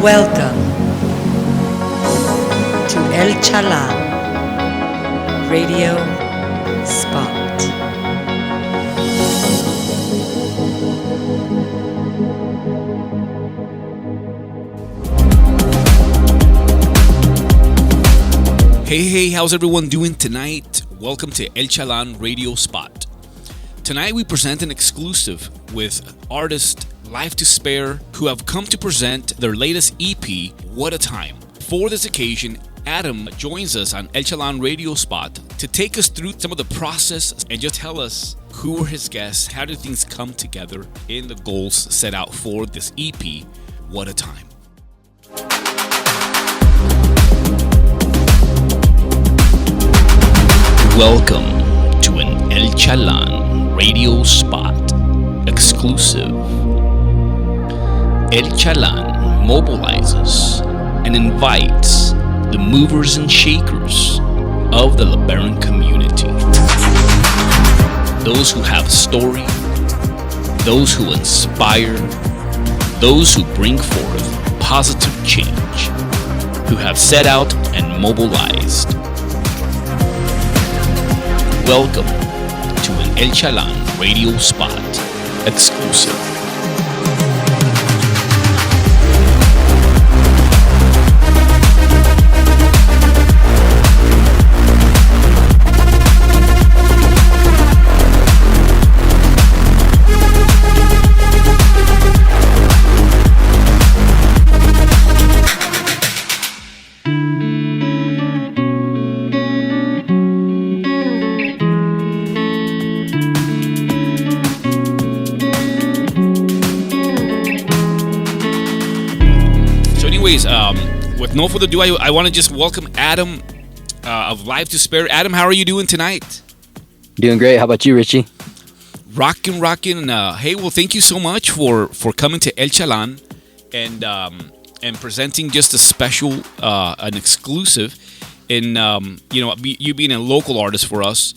Welcome to El Chalán Radio Spot. Hey, how's everyone doing tonight? Welcome to El Chalán Radio Spot. Tonight we present an exclusive with artist Life to Spare, who have come to present their latest EP, What a Time. For this occasion, Adam joins us on El Chalán Radio Spot to take us through some of the process and just tell us who were his guests, how did things come together in the goals set out for this EP, What a Time. Welcome to an El Chalán Radio Spot exclusive. El Chalán mobilizes and invites the movers and shakers of the LeBaron community. Those who have story, those who inspire, those who bring forth positive change, who have set out and mobilized. Welcome to an El Chalán Radio Spot exclusive. With no further ado, I want to just welcome Adam of Life to Spare. Adam, how are you doing tonight? Doing great. How about you, Richie? Rocking. Hey, well, thank you so much for coming to El Chalán and presenting just a special, an exclusive. And you being a local artist for us,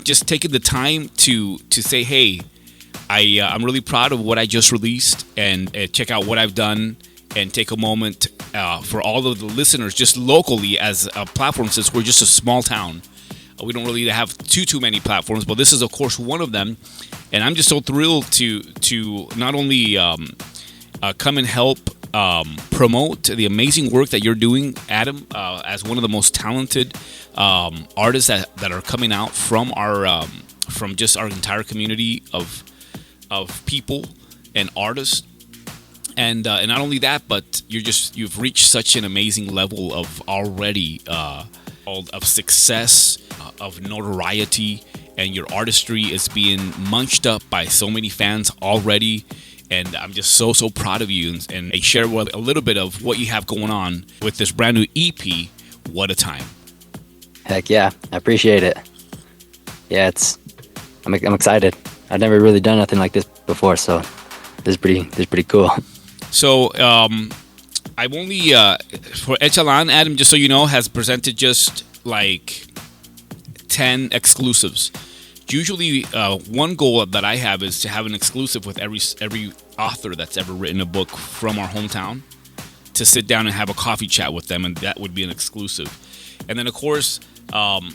just taking the time to say, hey, I'm really proud of what I just released, and check out what I've done. And take a moment for all of the listeners, just locally as a platform, since we're just a small town. We don't really have too many platforms, but this is, of course, one of them. And I'm just so thrilled to not only come and help promote the amazing work that you're doing, Adam, as one of the most talented artists that are coming out from from just our entire community of people and artists. And not only that, but you've reached such an amazing level of already of success, of notoriety, and your artistry is being munched up by so many fans already. And I'm just so proud of you, and share a little bit of what you have going on with this brand new EP, What a Time. Heck yeah, I appreciate it. Yeah, I'm excited. I've never really done nothing like this before, so this is pretty cool. So, I've only, for El Chalán, Adam, just so you know, has presented just like 10 exclusives. Usually, one goal that I have is to have an exclusive with every author that's ever written a book from our hometown, to sit down and have a coffee chat with them, and that would be an exclusive. And then, of course, and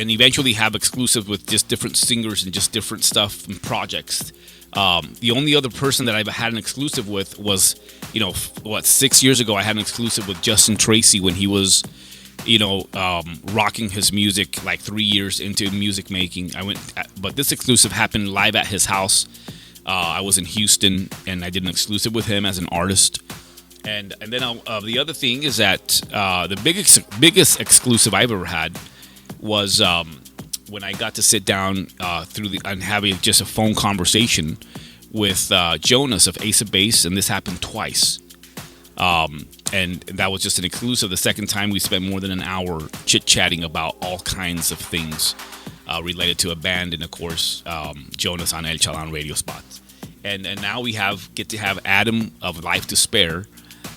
eventually have exclusive with just different singers and just different stuff and projects. The only other person that I've had an exclusive with was, 6 years ago, I had an exclusive with Justin Tracy when he was, rocking his music like 3 years into music making. But this exclusive happened live at his house. I was in Houston, and I did an exclusive with him as an artist. And then the other thing is that the biggest exclusive I've ever had was when I got to sit down and having just a phone conversation with Jonas of Ace of Base, and this happened twice. And that was just an exclusive. The second time we spent more than an hour chit-chatting about all kinds of things related to a band, and of course Jonas on El Chalán Radio Spot. And now we get to have Adam of Life to Spare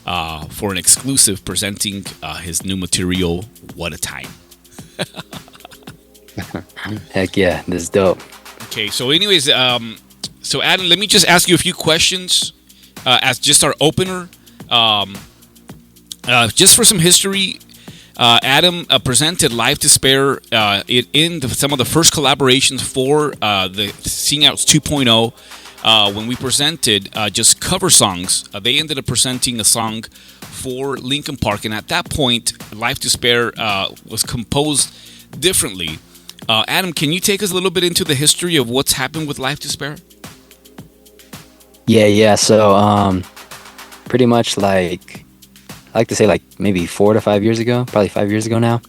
for an exclusive presenting his new material, What a Time. Heck yeah, this is dope. Okay, so anyways, so Adam, let me just ask you a few questions as just our opener. Just for some history, Adam presented Live to Spare some of the first collaborations for the Sing Outs 2.0. When we presented just cover songs, they ended up presenting a song for Linkin Park, and at that point, Live to Spare was composed differently. Adam, can you take us a little bit into the history of what's happened with Live to Spare? Yeah. So, pretty much like I like to say like maybe 4 to 5 years ago, probably 5 years ago now.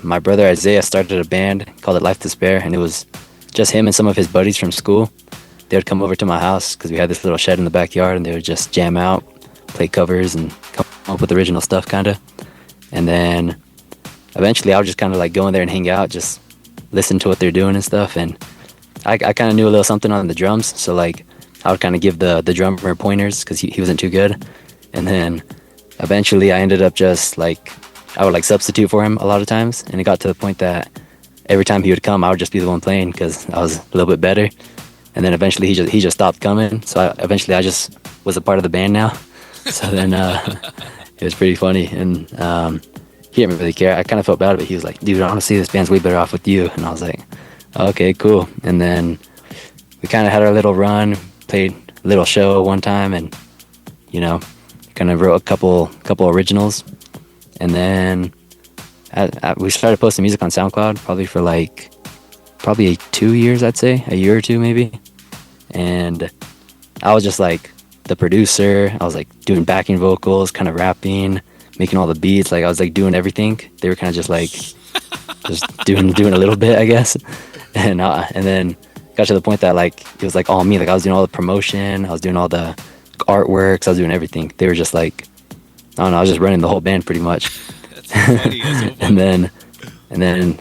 My brother Isaiah started a band called it Life to Spare, and it was just him and some of his buddies from school. They would come over to my house because we had this little shed in the backyard, and they would just jam out, play covers, and come up with original stuff, kind of. And then eventually, I would just kind of like go in there and hang out, just listen to what they're doing and stuff. And I kind of knew a little something on the drums, so like I would kind of give the drummer pointers because he wasn't too good. And then eventually I ended up just like, I would like substitute for him a lot of times. And it got to the point that every time he would come, I would just be the one playing because I was a little bit better. And then eventually he just stopped coming. So eventually I just was a part of the band now. So then it was pretty funny. And he didn't really care. I kind of felt bad, but he was like, dude, honestly, this band's way better off with you. And I was like, okay, cool. And then we kind of had our little run, played a little show one time, and, you know, kind of wrote a couple originals. And then we started posting music on SoundCloud probably for like 2 years, I'd say, a year or two maybe. And I was just like the producer. I was like doing backing vocals, kind of rapping, making all the beats. Like I was like doing everything. They were kind of just like just doing a little bit, I guess. And then got to the point that like it was like all me. Like I was doing all the promotion, I was doing all the artworks, I was doing everything. They were just like, I don't know, I was just running the whole band pretty much. That's so funny. That's so funny. and then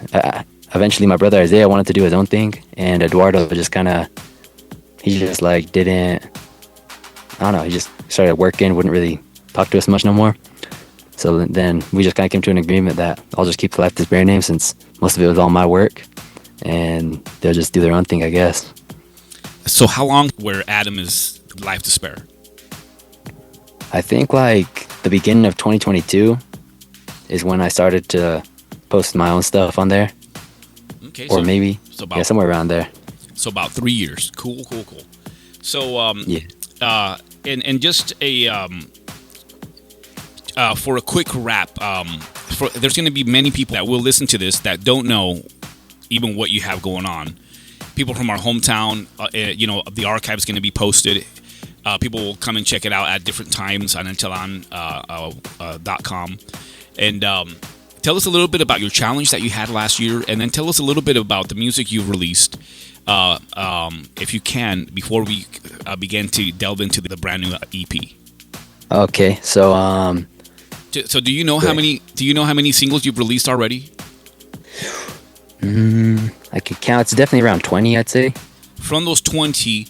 eventually my brother Isaiah wanted to do his own thing, and Eduardo just kind of, he just like didn't, I don't know, he just started working, wouldn't really talk to us much no more. So then we just kind of came to an agreement that I'll just keep the Life to Spare name since most of it was all my work, and they'll just do their own thing, I guess. So how long where Adam is Life to Spare? I think like the beginning of 2022 is when I started to post my own stuff on there. Okay, or maybe somewhere around there. So about 3 years. Cool. So yeah. And just a for a quick wrap, there's going to be many people that will listen to this that don't know even what you have going on. People from our hometown, the archive is going to be posted. People will come and check it out at different times on chalán.com. And tell us a little bit about your challenge that you had last year, and then tell us a little bit about the music you've released, if you can, before we begin to delve into the brand new EP. Okay, so do you know how many singles you've released already? I could count. It's definitely around 20, I'd say. From those 20,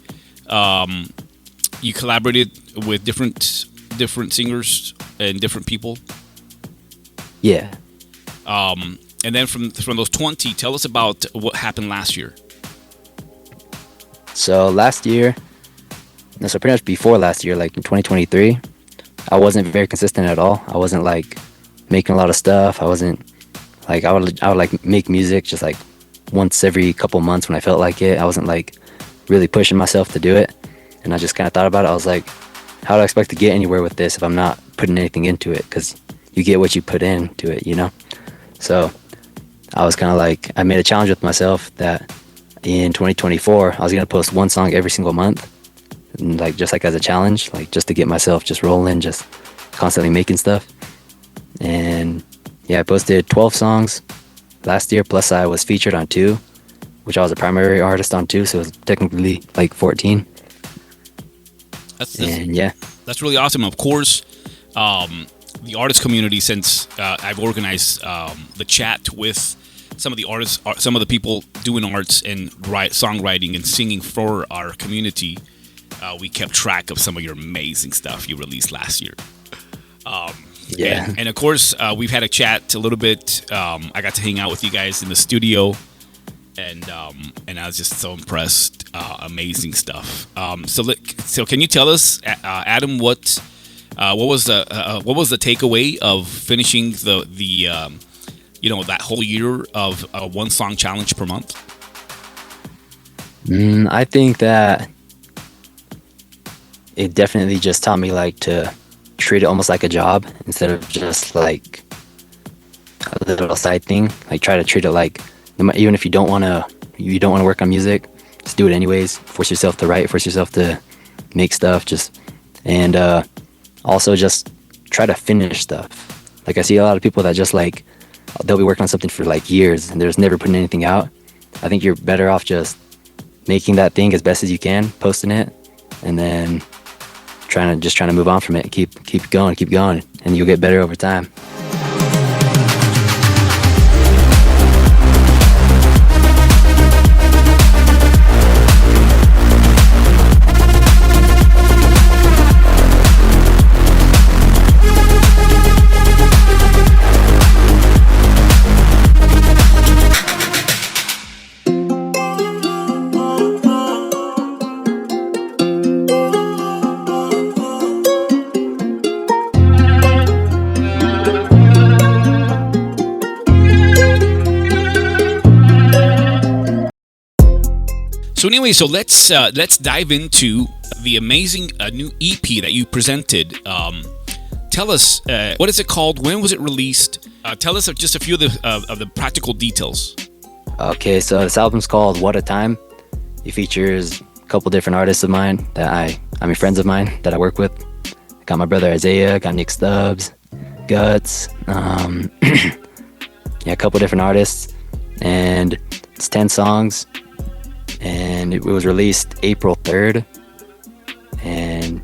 you collaborated with different singers and different people. Yeah. And then from those 20, tell us about what happened last year. So pretty much before last year, like in 2023, I wasn't very consistent at all. I wasn't like making a lot of stuff. I wasn't like, I would like make music just like once every couple months when I felt like it. I wasn't like really pushing myself to do it. And I just kind of thought about it. I was like, how do I expect to get anywhere with this if I'm not putting anything into it? Because you get what you put into it, you know? So I was kind of like, I made a challenge with myself that in 2024, I was going to post one song every single month. And like, just like as a challenge, like just to get myself just rolling, just constantly making stuff. And yeah, I posted 12 songs last year, plus I was featured on 2, which I was a primary artist on 2, so it was technically like 14. That's really awesome. Of course, the artist community, since I've organized the chat with some of the artists, some of the people doing arts and songwriting and singing for our community, we kept track of some of your amazing stuff you released last year. And of course, we've had a chat a little bit. I got to hang out with you guys in the studio, and I was just so impressed. Amazing stuff. So can you tell us, Adam, what What was the takeaway of finishing the that whole year of a one song challenge per month? I think that it definitely just taught me like to treat it almost like a job instead of just like a little side thing. Like try to treat it like even if you don't want to work on music, just do it anyways. Force yourself to write, force yourself to make stuff, and also just try to finish stuff. Like I see a lot of people that just like they'll be working on something for like years and they're just never putting anything out. I think you're better off just making that thing as best as you can, posting it, and then trying to move on from it. Keep going, and you'll get better over time. So anyway, let's dive into the amazing new EP that you presented. Tell us what is it called? When was it released? Tell us just a few of the practical details. Okay, so this album's called What a Time. It features a couple different artists of mine that friends of mine that I work with. I got my brother Isaiah, got Nick Stubbs, Guts, yeah, a couple different artists, and it's 10 songs. And it was released April 3rd, and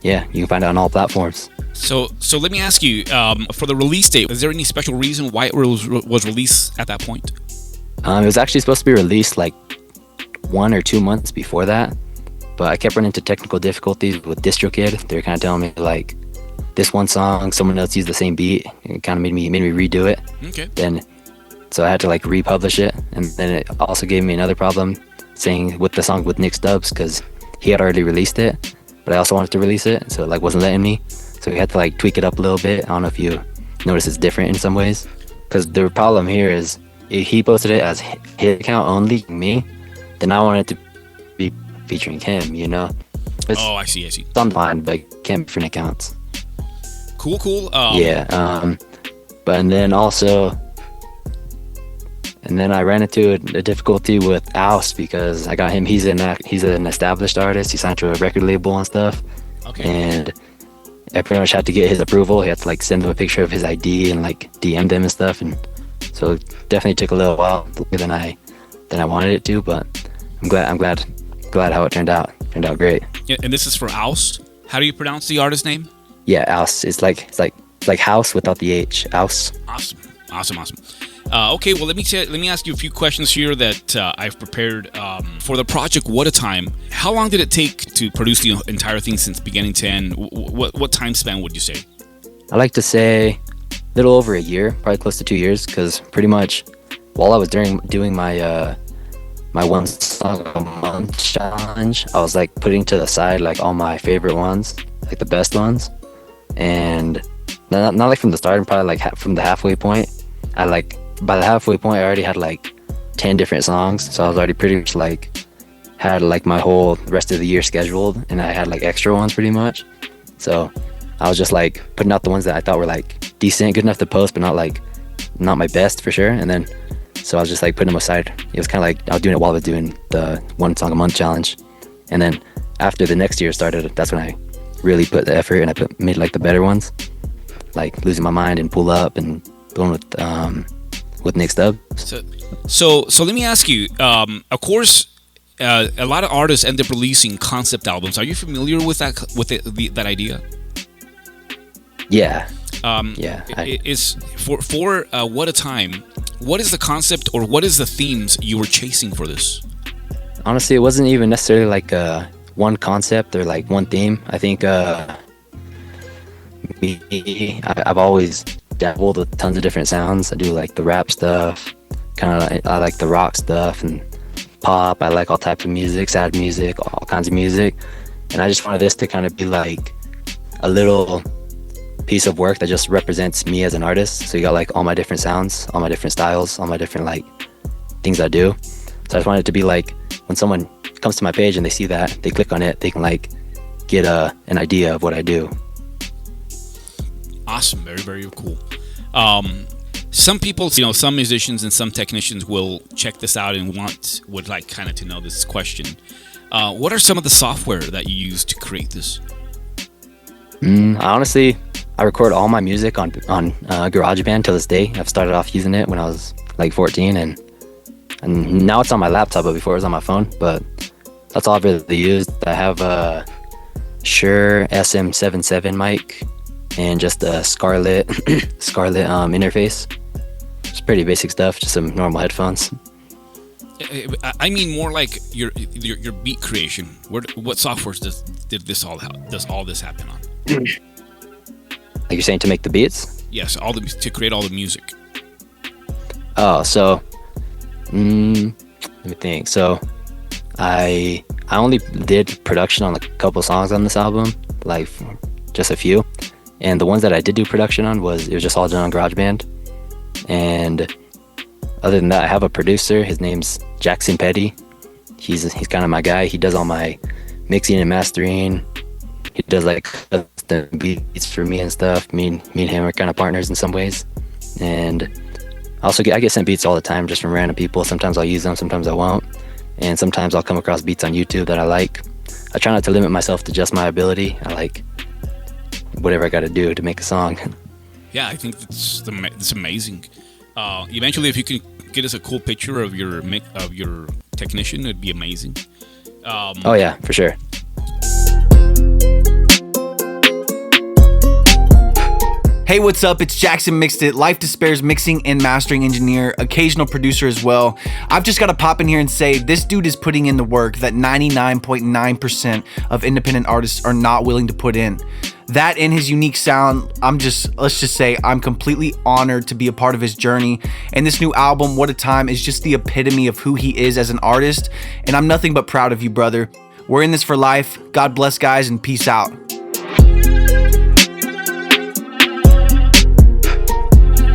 yeah, you can find it on all platforms. So let me ask you, for the release date, is there any special reason why it was released at that point? It was actually supposed to be released like 1 or 2 months before that, but I kept running into technical difficulties with DistroKid. They were kind of telling me like this one song, someone else used the same beat. It kind of made me redo it. Okay. So I had to like republish it, and then it also gave me another problem saying with the song with Nick Stubbs, because he had already released it, but I also wanted to release it, so it like wasn't letting me. So we had to like tweak it up a little bit. I don't know if you notice it's different in some ways, because the problem here is if he posted it as his account only, me, then I wanted to be featuring him, you know. It's I see. It's online, but it can't be different accounts. Cool. Yeah. But and then I ran into a difficulty with whst because I got him. He's an established artist. He signed to a record label and stuff. Okay. And I pretty much had to get his approval. He had to like send him a picture of his ID and like DM them and stuff. And so it definitely took a little while longer than I wanted it to. But I'm glad how it turned out. It turned out great. Yeah, and this is for whst. How do you pronounce the artist name? Yeah, whst. It's like house without the H. Whst. Awesome. Okay, well, let me ask you a few questions here that I've prepared for the project. What a Time! How long did it take to produce the entire thing since beginning to end? What time span would you say? I like to say a little over a year, probably close to 2 years, because pretty much while I was doing my my one song a month challenge, I was like putting to the side like all my favorite ones, like the best ones, and not like from the start, probably like from the halfway point. By the halfway point, I already had like 10 different songs, so I was already pretty much like had like my whole rest of the year scheduled, and I had like extra ones pretty much. So I was just like putting out the ones that I thought were like decent, good enough to post, but not my best for sure. And then so I was just like putting them aside. It was kind of like I was doing it while I was doing the one song a month challenge, and then after the next year started, that's when I really put the effort and I made like the better ones, like Losing My Mind and Pull Up and the one with Nick Stubbs. So let me ask you. Of course, a lot of artists end up releasing concept albums. Are you familiar with that idea? Yeah. Is for What a Time. What is the concept or what is the themes you were chasing for this? Honestly, it wasn't even necessarily like one concept or like one theme. I think I've always dabbled with tons of different sounds. I do like the rap stuff, I like the rock stuff and pop. I like all types of music, sad music, all kinds of music. And I just wanted this to kind of be like a little piece of work that just represents me as an artist. So you got like all my different sounds, all my different styles, all my different like things I do. So I just wanted it to be like when someone comes to my page and they see that, they click on it, they can like get an idea of what I do. Awesome. Very, very cool. Some people, some musicians and some technicians will check this out and would like kind of to know this question. What are some of the software that you use to create this? Honestly, I record all my music on GarageBand to this day. I've started off using it when I was like 14, and now it's on my laptop, but before it was on my phone. But that's all I've really used. I have a Shure SM77 mic and just a Scarlett interface. It's pretty basic stuff, just some normal headphones. I mean more like your beat creation. What software does all this happen on? Like you're saying to make the beats? Yes, to create all the music. Oh, so let me think. So I only did production on a couple songs on this album, like just a few. And the ones that I did do production on it was just all done on GarageBand. And other than that, I have a producer. His name's Jackson Petty. He's kind of my guy. He does all my mixing and mastering. He does like custom beats for me and stuff. Me and him are kind of partners in some ways. And I get sent beats all the time just from random people. Sometimes I'll use them, sometimes I won't. And sometimes I'll come across beats on YouTube that I like. I try not to limit myself to just my ability. I like whatever I got to do to make a song. Yeah, I think that's amazing. Eventually, if you can get us a cool picture of your technician, it'd be amazing. Oh yeah, for sure. Hey, what's up? It's Jackson Mixed It, Life Despair's mixing and mastering engineer, occasional producer as well. I've just got to pop in here and say this dude is putting in the work that 99.9% of independent artists are not willing to put in. That and his unique sound, let's just say I'm completely honored to be a part of his journey. And this new album, What a Time, is just the epitome of who he is as an artist. And I'm nothing but proud of you, brother. We're in this for life. God bless, guys, and peace out.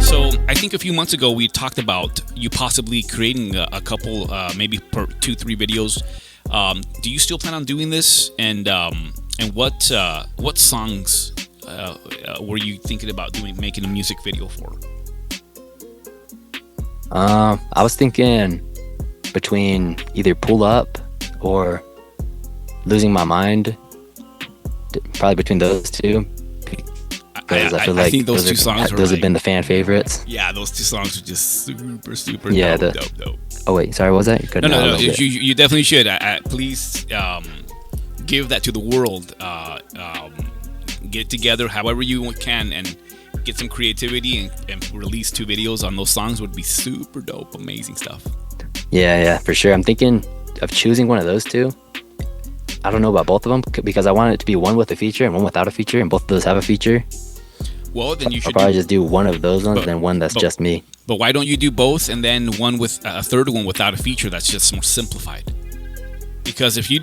So I think a few months ago we talked about you possibly creating a couple, maybe 2-3 videos. Do you still plan on doing this? And what songs were you thinking about making a music video for? I was thinking between either Pull Up or Losing My Mind. Probably between those two. Because I feel like think those two songs have been the fan favorives. Yeah, those two songs are just super dope. Oh wait, sorry, what was that? No. You definitely should. Please give that to the world. Get together however you can and get some creativity and release 2 videos on those songs would be super dope. Amazing stuff. Yeah, for sure. I'm thinking of choosing one of those two. I don't know about both of them because I want it to be one with a feature and one without a feature, and both of those have a feature. Well, then you should probably just do one of those ones and then one that's just me. But why don't you do both and then one with a third one without a feature that's just more simplified? Because if you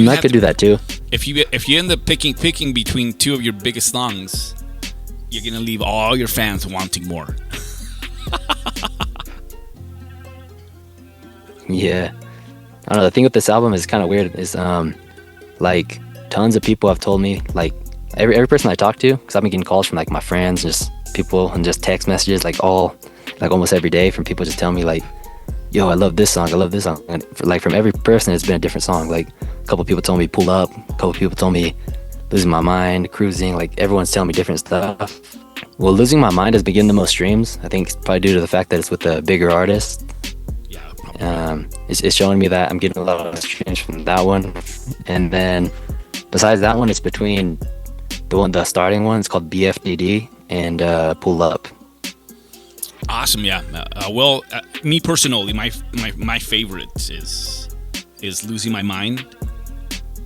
I could do that too. If you end up picking between 2 of your biggest songs, you're gonna leave all your fans wanting more. Yeah, I don't know. The thing with this album is kind of weird. Is like tons of people have told me, like every person I talk to, because I've been getting calls from like my friends, just people, and just text messages like almost every day from people just telling me like, yo, I love this song, and from every person it's been a different song. Like a couple people told me Pull Up, a couple people told me Losing My Mind, Cruising. Like everyone's telling me different stuff. Well, Losing My Mind has been getting the most streams. I think it's probably due to the fact that it's with a bigger artist. It's showing me that I'm getting a lot of streams from that one. And then besides that one, it's between the starting one, it's called BFDD, and Pull Up. Awesome, yeah. Me personally, my favorite is Losing My Mind,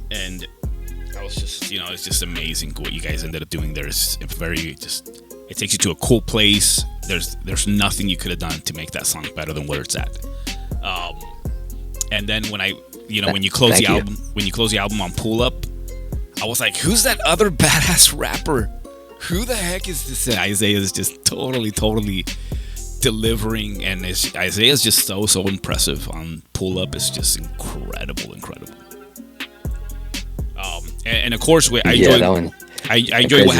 and I was just, it's just amazing what you guys ended up doing there. It's very it takes you to a cool place. There's nothing you could have done to make that song better than where it's at. And then when you close the album on Pull Up, I was like, who's that other badass rapper? Who the heck is this? And Isaiah is just totally delivering, and Isaiah is just so impressive on Pull Up. It's just incredible. And of course, I enjoy what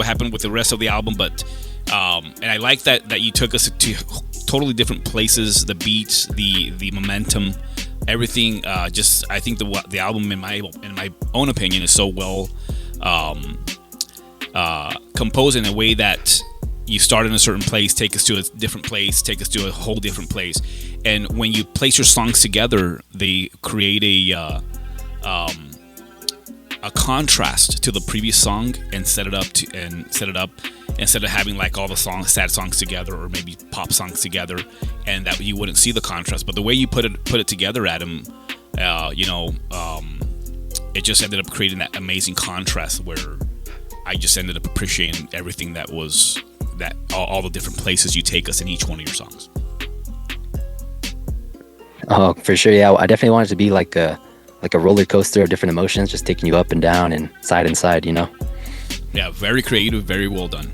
happened with the rest of the album, but and I like that you took us to totally different places, the beats, the momentum, everything. Just I think the album, in my own opinion, is so well composed in a way that you start in a certain place, take us to a different place, take us to a whole different place, and when you place your songs together, they create a contrast to the previous song and set it up instead of having like all the sad songs together, or maybe pop songs together, and that you wouldn't see the contrast. But the way you put it together, Adam, it just ended up creating that amazing contrast where I just ended up appreciating everything that was all the different places you take us in each one of your songs. Oh, for sure. Yeah, I definitely want it to be like a roller coaster of different emotions, just taking you up and down and side, you know? Yeah, very creative, very well done.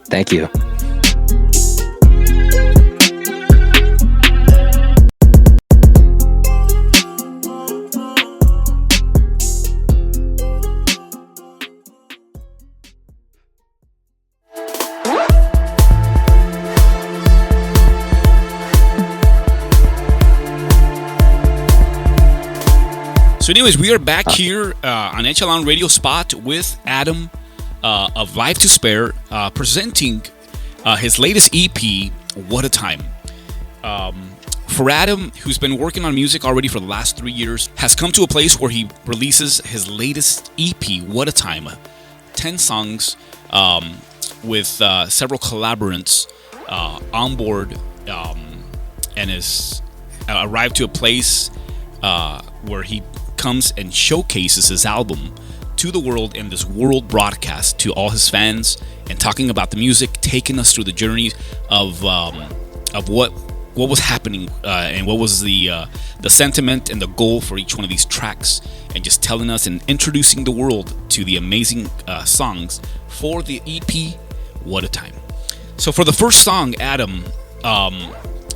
Thank you. So anyways, we are back here on Chalán Radio Spot with Adam of Life to Spare, presenting his latest EP, What a Time. For Adam, who's been working on music already for the last 3 years, has come to a place where he releases his latest EP, What a Time. 10 songs with several collaborants on board, and has arrived to a place where he comes and showcases his album to the world in this world broadcast to all his fans, and talking about the music, taking us through the journey of what was happening and what was the sentiment and the goal for each one of these tracks, and just telling us and introducing the world to the amazing songs for the EP, What a Time. So for the first song, Adam,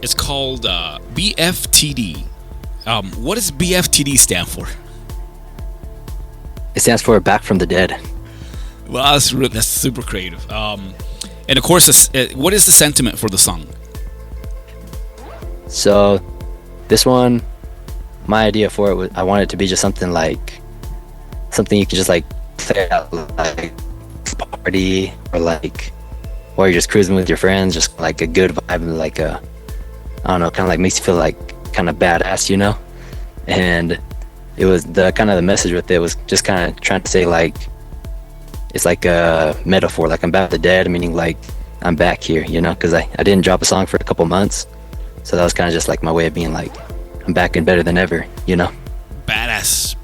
it's called BFTD. What does BFTD stand for? It stands for Back from the Dead. Well, that's super creative. And of course, what is the sentiment for the song? So, this one, my idea for it was, I wanted it to be just something you could just like play out, like party, or you're just cruising with your friends, just like a good vibe, and like I don't know, kind of like makes you feel like kind of badass, you know? And it was the message with it was just kind of trying to say, like, it's like a metaphor, like I'm back to the dead, meaning like I'm back here, you know, because I didn't drop a song for a couple months, so that was kind of just like my way of being like, I'm back and better than ever, you know? Badass.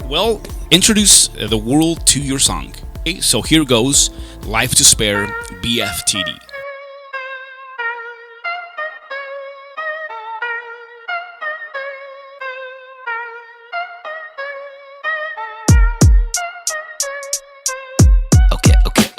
Well, introduce the world to your song. Okay, so here goes Life to Spare, BFTD.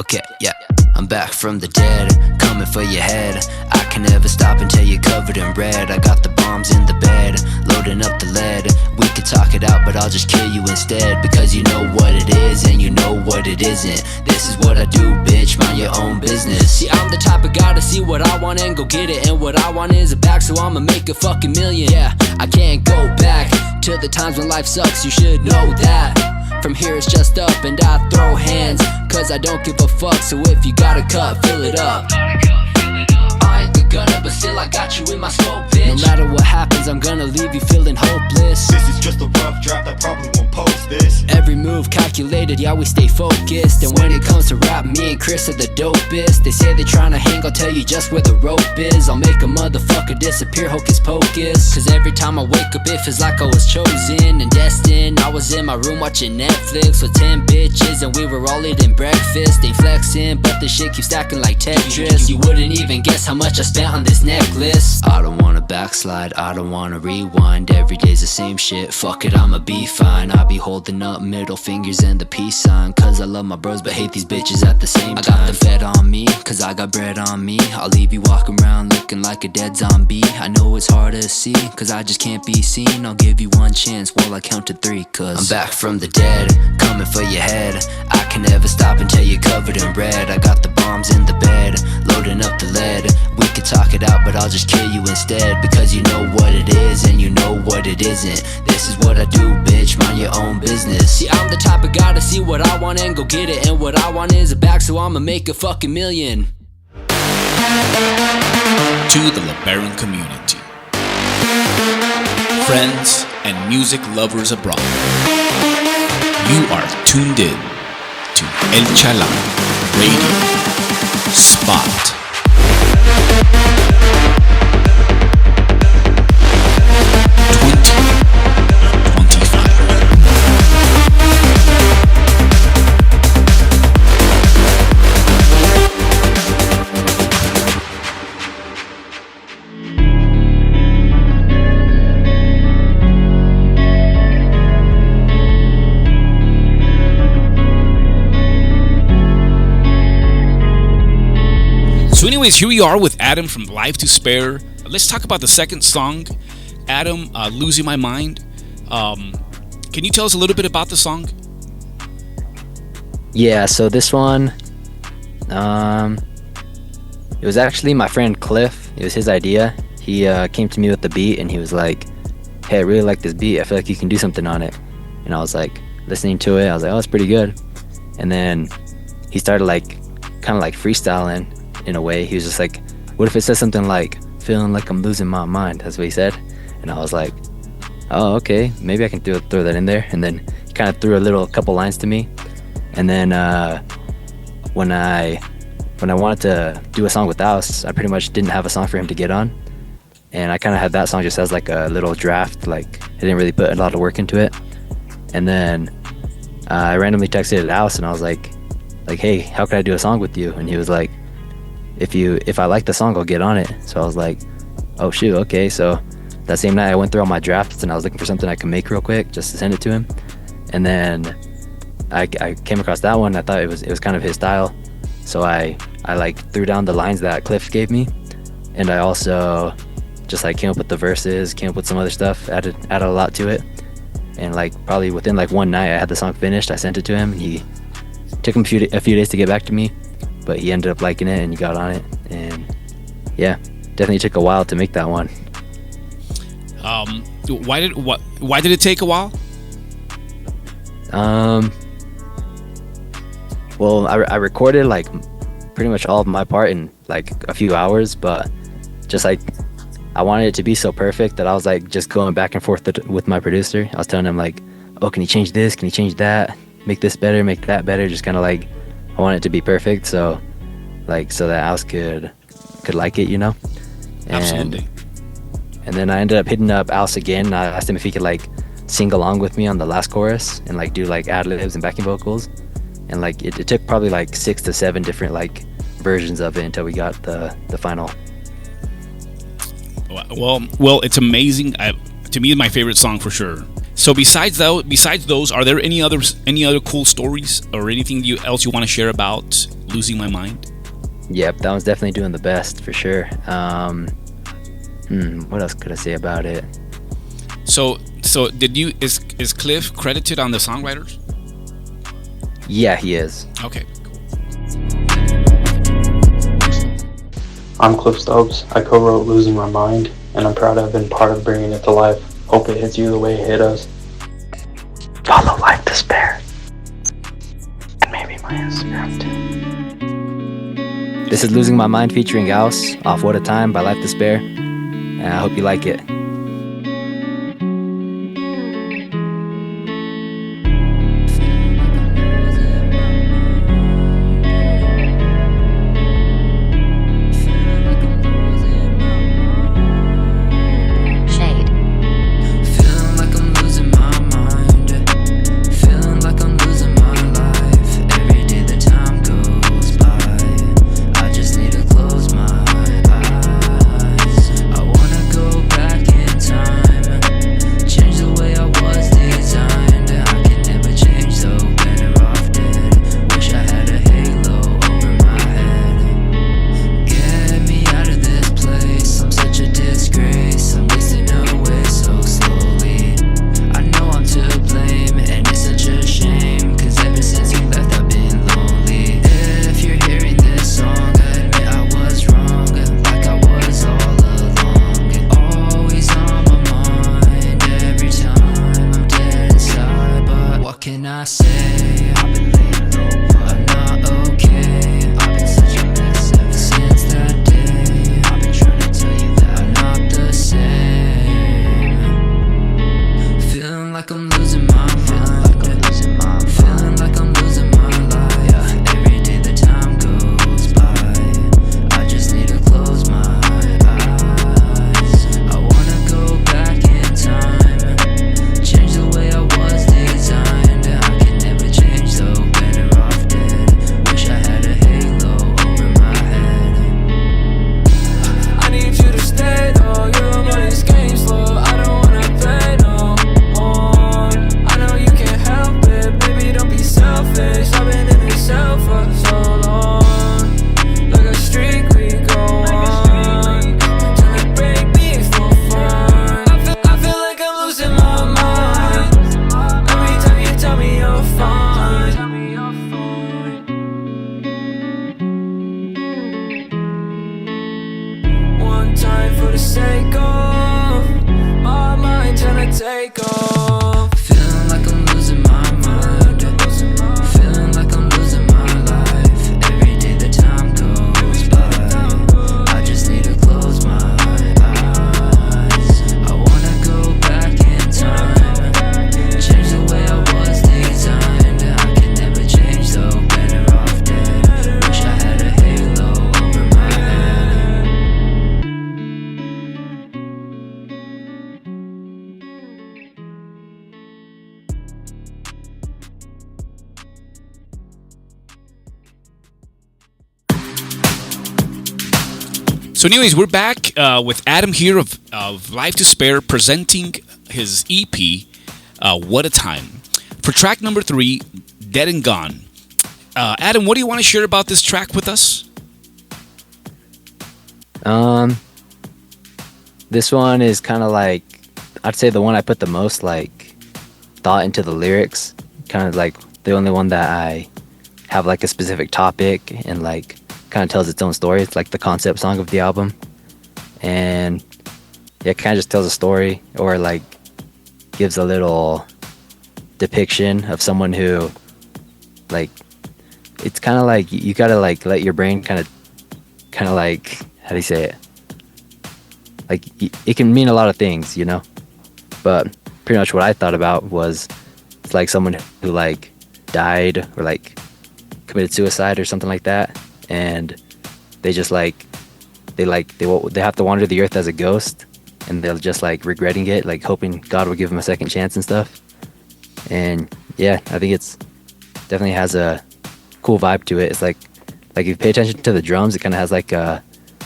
Okay, yeah, I'm back from the dead, coming for your head. I can never stop until you're covered in red. I got the bombs in the bed, loading up the lead. We could talk it out, but I'll just kill you instead, because you know what it is and you know what it isn't. This is what I do, bitch, mind your own business. See, I'm the type of guy to see what I want and go get it, and what I want is a bag, so I'ma make a fucking million. Yeah, I can't go back to the times when life sucks, you should know that. From here it's just up and I throw hands, cause I don't give a fuck. So if you got a cup, fill it up. I ain't the gunner, but still I got you in my scope, bitch. No matter what happens, I'm gonna leave you feeling hopeless. This is just a rough draft, I probably won't post this. Every move calculated, yeah, we stay focused. And when it comes to rap, me and Chris are the dopest. They say they tryna hang, I'll tell you just where the rope is. I'll make a motherfucker disappear, hocus pocus. Cause every time I wake up, it feels like I was chosen and destined. I was in my room watching Netflix with 10 bitches, and we were all eating breakfast. They flexing, but the shit keeps stacking like Tetris. You wouldn't even guess how much I spent on this necklace. I don't wanna backslide, I don't wanna rewind. Every day's the same shit, fuck it, I'ma be fine. I be holding up middle middle fingers and the peace sign. Cause I love my bros but hate these bitches at the same time. I got the fed on me, cause I got bread on me. I'll leave you walking around looking like a dead zombie. I know it's hard to see, cause I just can't be seen. I'll give you one chance while I count to 3, cause I'm back from the dead, coming for your head. I can never stop until you're covered in red. I got the bombs in the bed, loading up the lead. We could talk it out but I'll just kill you instead. Because you know what it is and you know what it isn't. This is what I do, bitch, mind your own business. See, I'm the type of guy to see what I want and go get it. And what I want is a bag, so I'ma make a fucking million. To the LeBaron community, friends and music lovers abroad, you are tuned in to El Chalán Radio Spot. So anyways, here we are with Adam from Life to Spare. Let's talk about the second song, Adam, Losing My Mind. Can you tell us a little bit about the song? Yeah, so this one, it was actually my friend Cliff. It was his idea. He came to me with the beat and he was like, hey, I really like this beat. I feel like you can do something on it. And I was like, listening to it, I was like, oh, it's pretty good. And then he started like, kind of like freestyling in a way. He was just like, what if it says something like, feeling like I'm losing my mind? That's what he said. And I was like, oh, okay, maybe I can throw that in there. And then he kind of threw a couple lines to me. And then when I wanted to do a song with Oust, I pretty much didn't have a song for him to get on. And I kind of had that song just as like a little draft. Like I didn't really put a lot of work into it. And then I randomly texted Oust and I was like, hey, how could I do a song with you? And he was like, if I like the song, I'll get on it. So I was like, oh shoot, okay. So that same night I went through all my drafts and I was looking for something I could make real quick just to send it to him. And then I came across that one. I thought it was kind of his style. So I like threw down the lines that Cliff gave me. And I also just like came up with the verses, came up with some other stuff, added a lot to it. And like probably within like one night I had the song finished. I sent it to him and he took him a few days to get back to me. But he ended up liking it and he got on it. And yeah, definitely took a while to make that one. Why did it take a while? Well, I recorded like pretty much all of my part in like a few hours, but just like I wanted it to be so perfect that I was like just going back and forth with my producer. I was telling him like, oh, can you change this? Can you change that? Make this better, make that better. Just kind of like, I want it to be perfect, so that Oust could like it, you know. Absolutely. And then I ended up hitting up Oust again. I asked him if he could like sing along with me on the last chorus and like do like ad libs and backing vocals. And like it took probably like 6 to 7 different like versions of it until we got the final. Well, it's amazing. To me, it's my favorite song for sure. So besides those, are there any other cool stories or anything else you want to share about Losing My Mind? Yep, that one's definitely doing the best for sure. What else could I say about it? So is Cliff credited on the songwriters? Yeah, he is. Okay, cool. I'm Cliff Stubbs. I co-wrote Losing My Mind, and I'm proud to have been part of bringing it to life. Hope it hits you the way it hit us. Follow Life to Spare. And maybe my Instagram too. This is Losing My Mind featuring Oust off What a Time by Life to Spare. And I hope you like it. Back in say I've been laying low, I'm not okay. I've been such a mess ever since that day. I've been trying to tell you that I'm not the same. Feeling like I'm losing my mind. Feeling like I'm losing my life. Every day the time goes by, I just need to close my eyes. I wanna go back in time, change the way I was designed. I can never change though, better off dead. Wish I had a halo over my head. I need you to stay though, you're on these games slow. I don't wanna play no more. I know you can't help it, baby, don't be selfish. I've been in this cell for so long, like a streak we go on, trying to break me for fun. I feel like I'm losing my mind every time you tell me you're fine. One time for the sake of my mind trying to take off. Feeling like I'm losing my mind. Feeling like I'm losing my life. Every day the time goes by, I just need to close my eyes. I wanna go back in time, change the way I was designed. I can never change though, better off dead. Wish I had a halo over my head. So, anyways, we're back with Adam here of Life to Spare presenting his EP, What a Time. For track number 3, Dead and Gone. Adam, what do you want to share about this track with us? This one is kind of like, I'd say the one I put the most like thought into the lyrics. Kind of like the only one that I have like a specific topic and like kind of tells its own story. It's like the concept song of the album, and yeah, it kind of just tells a story, or like gives a little depiction of someone who, like, it's kind of like you gotta like let your brain kind of like, how do you say it, like it can mean a lot of things, you know, but pretty much what I thought about was it's like someone who like died or like committed suicide or something like that, and they just like they have to wander the earth as a ghost, and they're just like regretting it, like hoping God will give them a second chance and stuff. And yeah, I think it's definitely has a cool vibe to it. It's like if you pay attention to the drums, it kind of has like a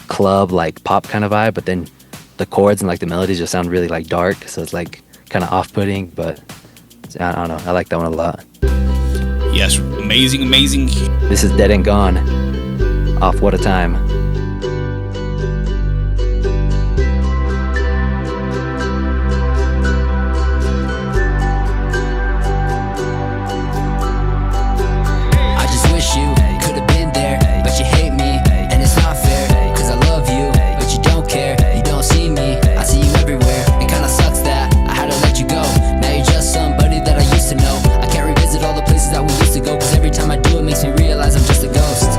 club like pop kind of vibe, but then the chords and like the melodies just sound really like dark, so it's like kind of off-putting, but I don't know, I like that one a lot. Yes, amazing. This is Dead and Gone off What a Time. I just wish you could have been there, but you hate me, and it's not fair, cause I love you, but you don't care, you don't see me, I see you everywhere. It kinda sucks that I had to let you go, now you're just somebody that I used to know. I can't revisit all the places that we used to go, cause every time I do it makes me realize I'm just a ghost.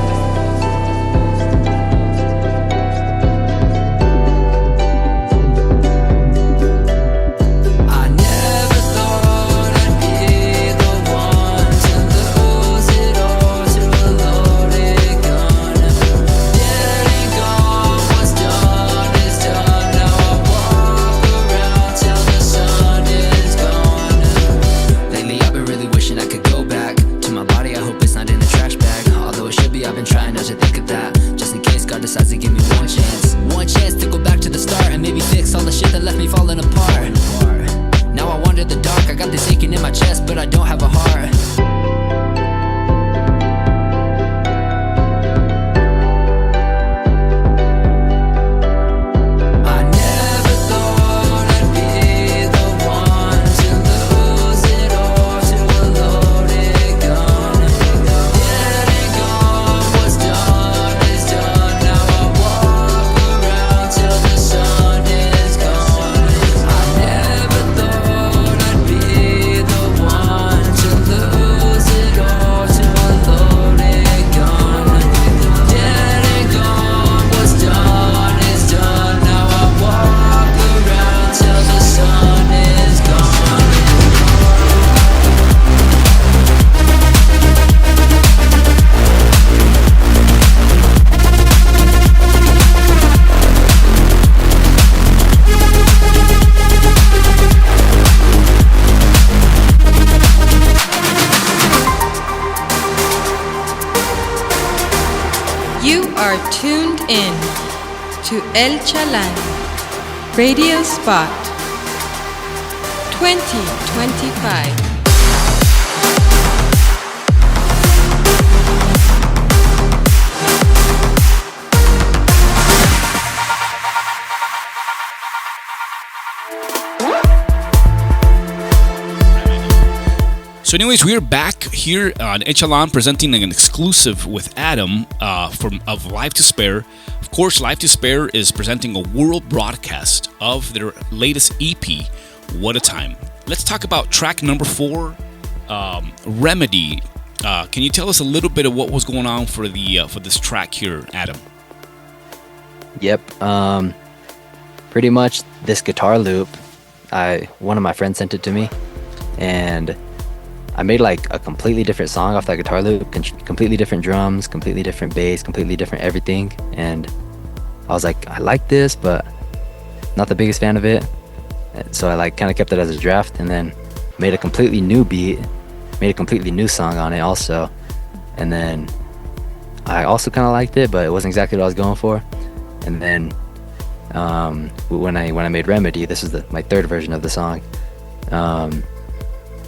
are tuned in to El Chalán Radio Spot 2025. So anyways, we're back here on Chalán presenting an exclusive with Adam of Life to Spare. Of course, Life to Spare is presenting a world broadcast of their latest EP, What a Time. Let's talk about track number 4, Remedy. Can you tell us a little bit of what was going on for this track here, Adam? Yep. Pretty much this guitar loop, one of my friends sent it to me, and I made like a completely different song off that guitar loop, completely different drums, completely different bass, completely different everything. And I was like, I like this, but not the biggest fan of it. So I like kind of kept it as a draft, and then made a completely new beat, made a completely new song on it also. And then I also kind of liked it, but it wasn't exactly what I was going for. And then when I made Remedy, this is my third version of the song.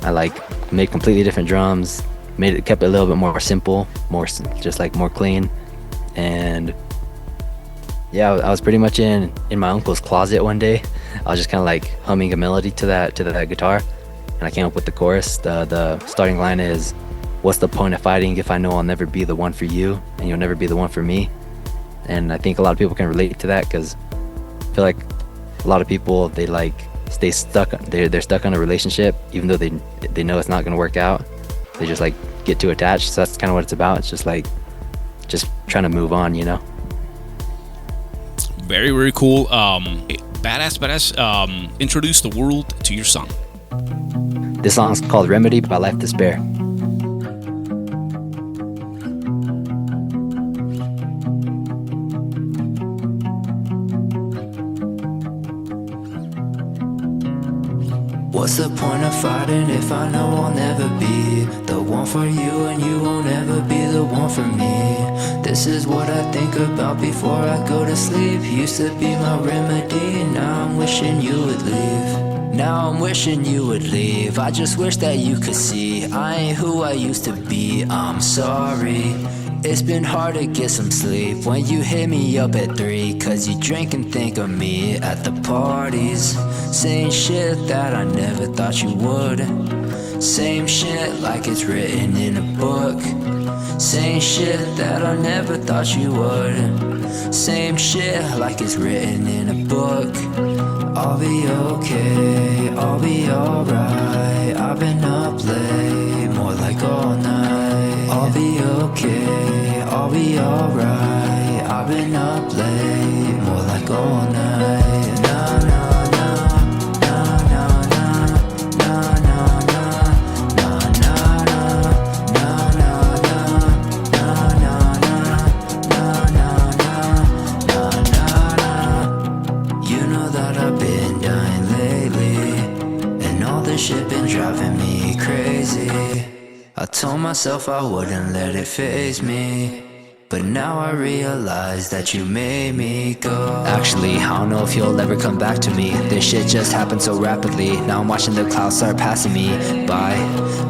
I like made completely different drums, kept it a little bit more simple, more clean. And yeah, I was pretty much in my uncle's closet one day. I was just kind of like humming a melody to that guitar, and I came up with the chorus. The starting line is, "What's the point of fighting if I know I'll never be the one for you and you'll never be the one for me?" And I think a lot of people can relate to that, because I feel like a lot of people, they like stay stuck. They're stuck on a relationship even though they know it's not going to work out. They just like get too attached. So that's kind of what it's about. It's just like trying to move on, you know. Very, very cool. Badass. Introduce the world to your song. This song's called Remedy by Life to Spare. What's the point of fighting if I know I'll never be the one for you and you won't ever be the one for me? This is what I think about before I go to sleep. Used to be my remedy, now I'm wishing you would leave. Now I'm wishing you would leave. I just wish that you could see I ain't who I used to be. I'm sorry. It's been hard to get some sleep when you hit me up at 3, 'cause you drink and think of me at the parties, saying shit that I never thought you would. Same shit like it's written in a book. Same shit that I never thought you would. Same shit like it's written in a book. I'll be okay, I'll be alright. I've been up late, more like all night. I'll be okay, I'll be alright. I've been up late, more like all night. Nah, nah, nah, nah, nah, nah, nah, nah, nah, nah, nah, nah, nah, nah, nah, nah, nah. You know that I've been dying lately, and all this shit been driving me crazy. I told myself I wouldn't let it faze me, but now I realize that you made me go. Actually, I don't know if you'll ever come back to me. This shit just happened so rapidly. Now I'm watching the clouds start passing me by.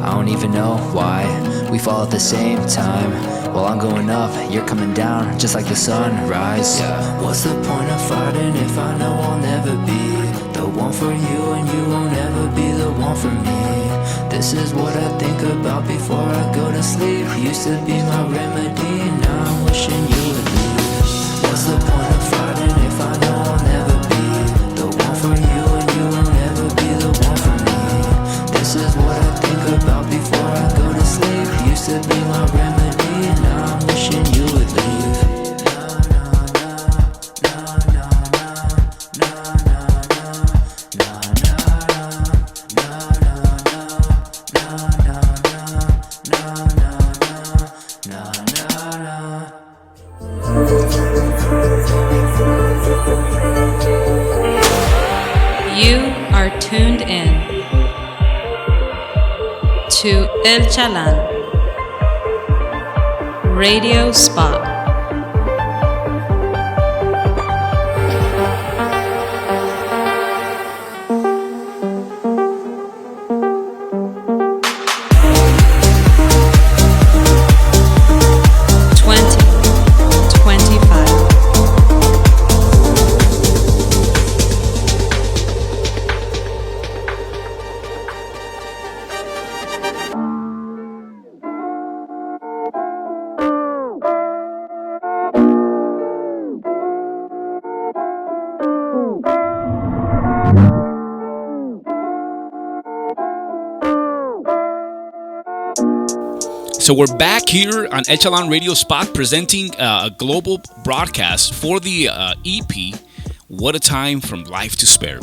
I don't even know why we fall at the same time. While I'm going up, you're coming down, just like the sunrise. Yeah. What's the point of fighting if I know I'll never be the one for you and you won't ever be the one for me? This is what I think about before I go to sleep. Used to be my remedy, now I'm wishing you would leave. What's the point of fighting if I know I'll never be the one for you and you won't ever be the one for me? This is what I think about before I go to sleep. Used to be my remedy, now I'm wishing you would leave. You are tuned in to El Chalán Radio Spot So we're back here on El Chalán Radio Spot presenting a global broadcast for the EP, What a Time from Life to Spare.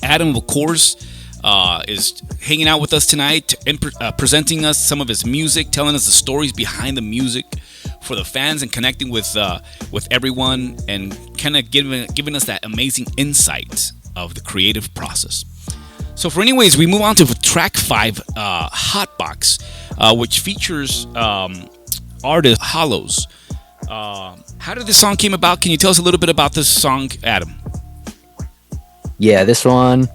Adam, of course, is hanging out with us tonight and presenting us some of his music, telling us the stories behind the music for the fans and connecting with everyone and kind of giving us that amazing insight of the creative process. So for anyways, we move on to track 5, Hotbox, which features artist Hollows. How did this song came about? Can you tell us a little bit about this song, Adam? Yeah, this one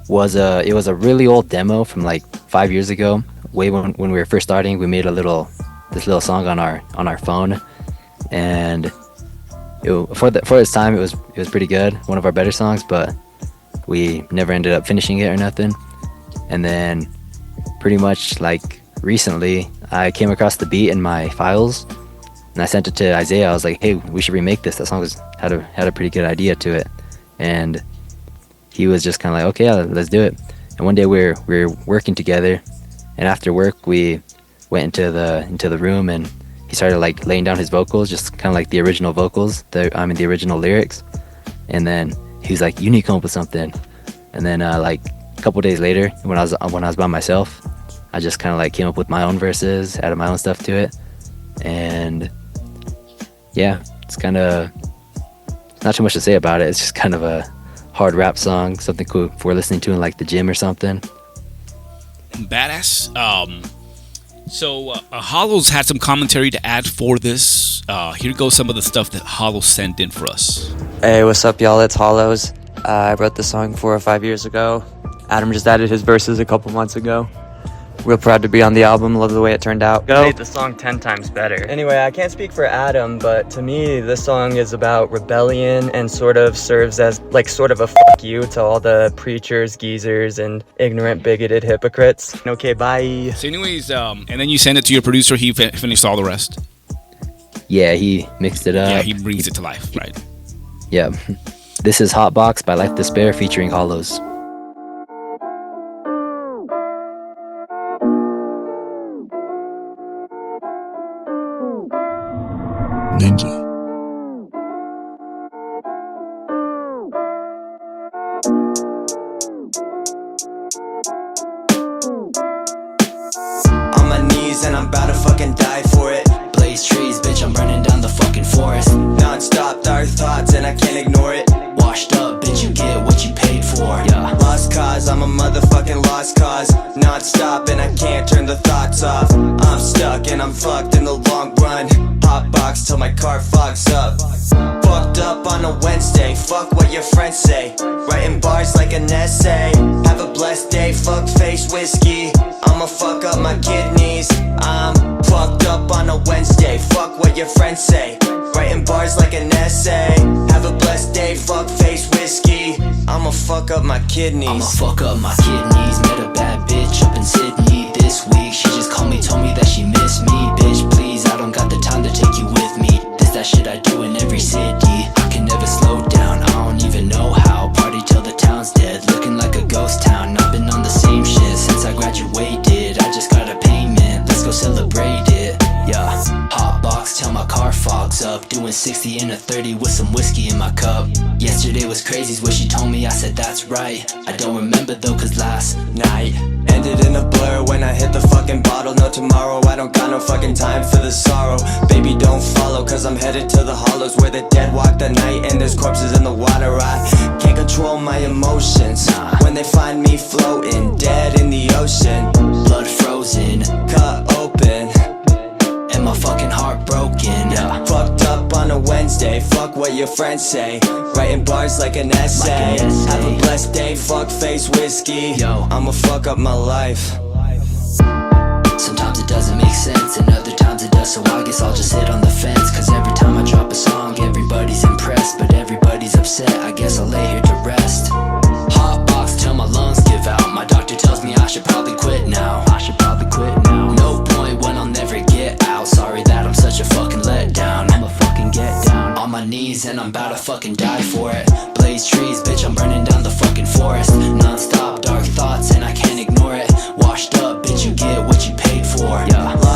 was a really old demo from like 5 years ago. Way when we were first starting, we made this little song on our phone, and for its time, it was pretty good. One of our better songs, but we never ended up finishing it or nothing. And then pretty much like recently, I came across the beat in my files, and I sent it to Isaiah. I was like, "Hey, we should remake this. That song had a pretty good idea to it," and he was just kind of like, "Okay, yeah, let's do it." And one day we were working together, and after work we went into the room, and he started like laying down his vocals, just kind of like the original vocals, the original lyrics. And then he was like, "You need to come up with something." And then like a couple days later, when I was by myself, I just kind of like came up with my own verses, added my own stuff to it, and yeah, it's not too much to say about it. It's just kind of a hard rap song, something cool if we're listening to in like the gym or something. Badass. So Hollows had some commentary to add for this. Here goes some of the stuff that Hollows sent in for us. Hey, what's up, y'all? It's Hollows. I wrote this song 4 or 5 years ago. Adam just added his verses a couple months ago. Real proud to be on the album. Love the way it turned out. Made the song 10 times better. Anyway, I can't speak for Adam, but to me, this song is about rebellion and sort of serves as like sort of a fuck you to all the preachers, geezers, and ignorant, bigoted hypocrites. Okay, bye. So anyways, and then you send it to your producer. He finished all the rest. Yeah, he mixed it up. Yeah, he brings it to life, right? Yeah. This is Hotbox by Life Despair featuring Hollows. Ninja. On my knees and I'm about to fucking die for it. Blaze trees, bitch, I'm burning down the fucking forest. Non-stop dark thoughts and I can't ignore it. Washed up, bitch, you get what you paid for. Yeah. Lost cause, I'm a motherfucking lost cause. Non-stop and I can't turn the thoughts off. I'm stuck and I'm fucked in the long run. Hotbox till my car fogs up. Fucked up on a Wednesday, fuck what your friends say. Writing bars like an essay. Have a blessed day, fuck face whiskey. I'ma fuck up my kidneys. I'm fucked up on a Wednesday, fuck what your friends say. Writing bars like an essay. Have a blessed day, fuck face whiskey. I'ma fuck up my kidneys. I'ma fuck up my kidneys. Met a bad bitch up in Sydney this week. She just called me, told me that she missed me. Bitch, please, I don't got the time to take you with me. This that shit I do in every city. I can never slow down, I don't even know how. Party till the town's dead, looking like a ghost town. I've been on the same shit since I graduated. I just got a payment, let's go celebrate it. Yeah, Hotbox till my car fogs up. Doing 60 in a 30 with some whiskey in my cup. Yesterday was crazy's what she told me, I said that's right. I don't remember though cause last night ended in a blur when I hit the fucking bottle. No tomorrow, I don't got no fucking time for the sorrow. Baby, don't follow, cause I'm headed to the hollows where the dead walk the night and there's corpses in the water. I can't control my emotions when they find me floating dead in the ocean. Blood frozen, cut open, and my fucking heart broken. Yeah. Fucked up on a Wednesday, fuck what your friends say. Writing bars like an essay. Have a blessed day, fuck face whiskey. Yo, I'ma fuck up my life. Sometimes it doesn't make sense and other times it does. So I guess I'll just sit on the fence. Cause every time I drop a song everybody's impressed, but everybody's upset. I guess I'll lay here to rest. Hotbox till my lungs give out. My doctor tells me I should probably quit now. No point when I'll never get out. Sorry that I'm such a fucking letdown. I'ma fucking get down on my knees and I'm about to fucking die for it. Blaze trees, bitch, I'm burning down the fucking forest. Non-stop dark thoughts and I can't ignore it. Washed up, bitch, you get what you paid for. Yeah.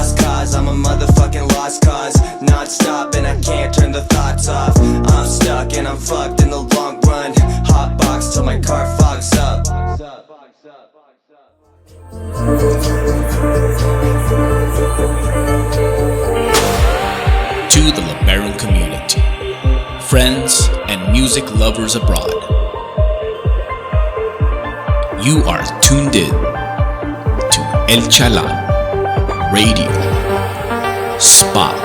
lost cause. Non-stop and I can't turn the thoughts off. I'm stuck and I'm fucked in the long run. Hot box till my car fogs up. To the LeBaron community, friends and music lovers abroad, you are tuned in to El Chalán Radio Spot.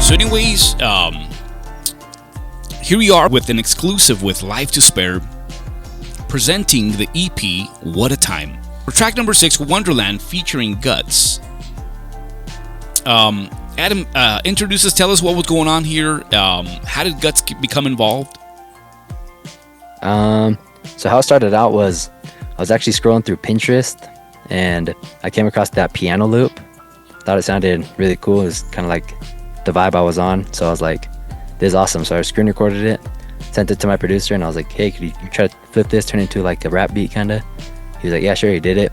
So anyways, here we are with an exclusive with Life to Spare, presenting the EP What a Time. For track number 6, Wonderland, featuring Guts. Adam, introduce us, tell us what was going on here. How did Guts become involved? So how it started out was I was actually scrolling through Pinterest and I came across that piano loop. Thought it sounded really cool. It was kind of like the vibe I was on. So I was like, this is awesome. So I screen recorded it, sent it to my producer, and I was like, hey, could you try to flip this, turn it into like a rap beat kind of? He was like, yeah, sure. He did it.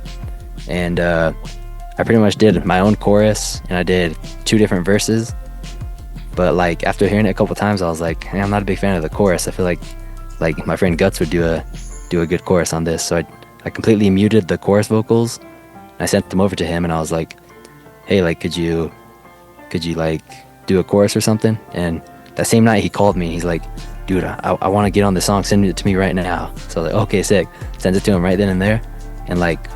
And I pretty much did my own chorus and I did 2 different verses. But like after hearing it a couple times, I was like, hey, I'm not a big fan of the chorus. I feel like my friend Guts would do a good chorus on this. So I completely muted the chorus vocals. I sent them over to him and I was like, hey, like, could you like do a chorus or something? And that same night he called me. He's like, dude, I want to get on the song. Send it to me right now. So I was like, okay, sick. Sent it to him right then and there. And like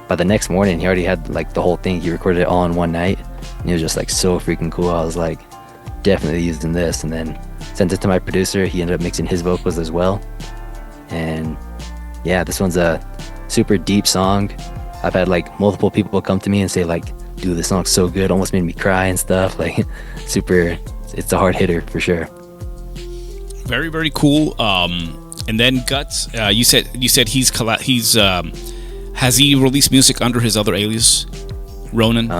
by the next morning, he already had like the whole thing. He recorded it all in one night. And it was just like so freaking cool. I was like, definitely using this. And then sent it to my producer. He ended up mixing his vocals as well. And yeah, this one's a super deep song. I've had like multiple people come to me and say like, dude, this song's so good, almost made me cry and stuff. Like super, it's a hard hitter for sure. Very, very cool. And then Guts, you said he's has he released music under his other alias, Ronan?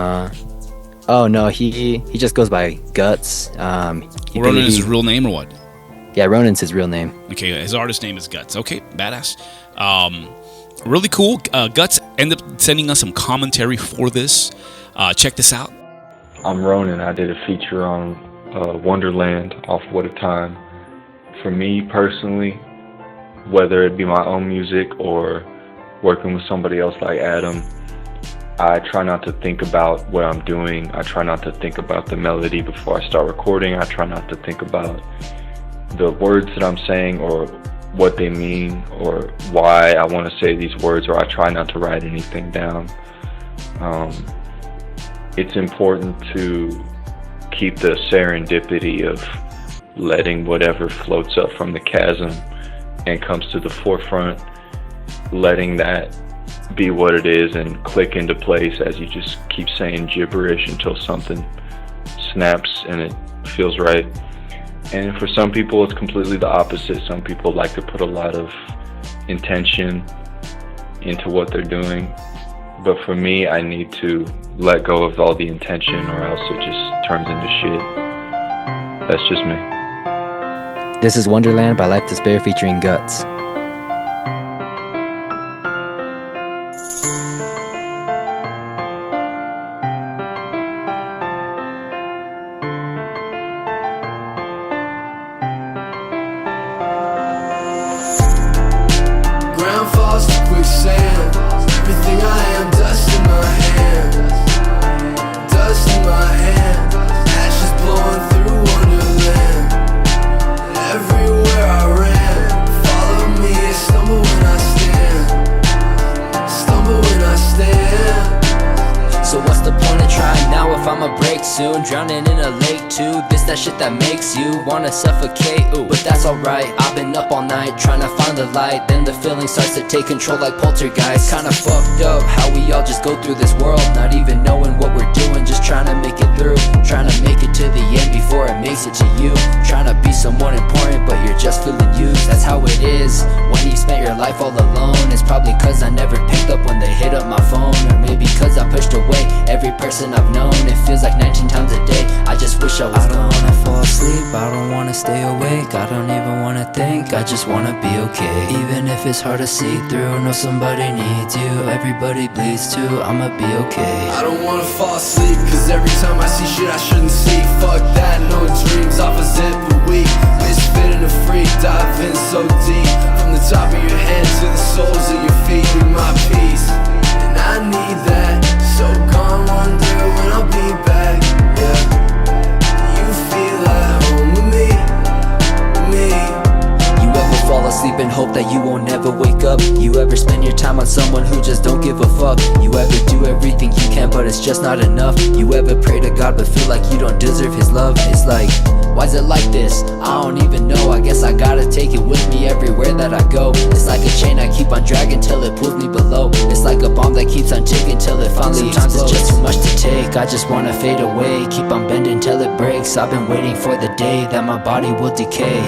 Oh no, he just goes by Guts. Ronan is his real name or what? Yeah, Ronan's his real name. Okay, his artist name is Guts. Okay, badass. Really cool. Guts ended up sending us some commentary for this. Check this out. I'm Ronan. I did a feature on Wonderland off What a Time. For me personally, whether it be my own music or working with somebody else like Adam, I try not to think about what I'm doing. I try not to think about the melody before I start recording. I try not to think about the words that I'm saying or what they mean or why I want to say these words, or I try not to write anything down. It's important to keep the serendipity of letting whatever floats up from the chasm and comes to the forefront, letting that be what it is and click into place as you just keep saying gibberish until something snaps and it feels right. And for some people it's completely the opposite. Some people like to put a lot of intention into what they're doing, but for me, I need to let go of all the intention or else it just turns into shit. That's just me. This is Wonderland by Life to Spare featuring Guts. Ground falls to quicksand. Everything I am, dust in my hand. Dust in my hand. Ashes blowing through Wonderland. Everywhere I ran. Follow me, stumble when I stand. Stumble when I stand. So what's the point of trying now if I'ma break soon? Drowning in a lake too. This that shit that makes you wanna suffocate. Ooh, but that's alright. I've been up all night trying to find the light. Then the feeling starts to take control like poltergeist. Kinda fucked up how we all just go through this world, not even knowing what we're doing, just trying to make it through. Trying to make it to the end before it makes it to you. Trying to be someone important but you're just feeling used. That's how is when you spent your life all alone. It's probably cause I never picked up when they hit up my phone, or maybe cause I pushed away every person I've known. It feels like 19 times a day, I just wish I was gone. I don't wanna fall asleep, I don't wanna stay awake, I don't even wanna think, I just wanna be okay. Even if it's hard to see through, know somebody needs you, everybody bleeds too, I'ma be okay. I don't wanna fall asleep, cause every time I see shit I shouldn't see. Fuck that, no dreams off a zip a week. Misfit and a freak, dive in so deep. From the top of your head to the soles of your feet. You're my peace, and I need that. So gone, wonder when I'll be back. Yeah, you feel at home with me, with me. You ever fall asleep and hope that you won't ever wake up? You ever spend your time on someone who just don't give a fuck? You ever do everything you can but it's just not enough? You ever pray to God but feel like you don't deserve His love? It's like, why's it like this? I don't even know, I guess I gotta take it with me everywhere that I go. It's like a chain I keep on dragging till it pulls me below. It's like a bomb that keeps on ticking till it finally explodes. Sometimes it's just too much to take, I just wanna fade away. Keep on bending till it breaks, I've been waiting for the day that my body will decay.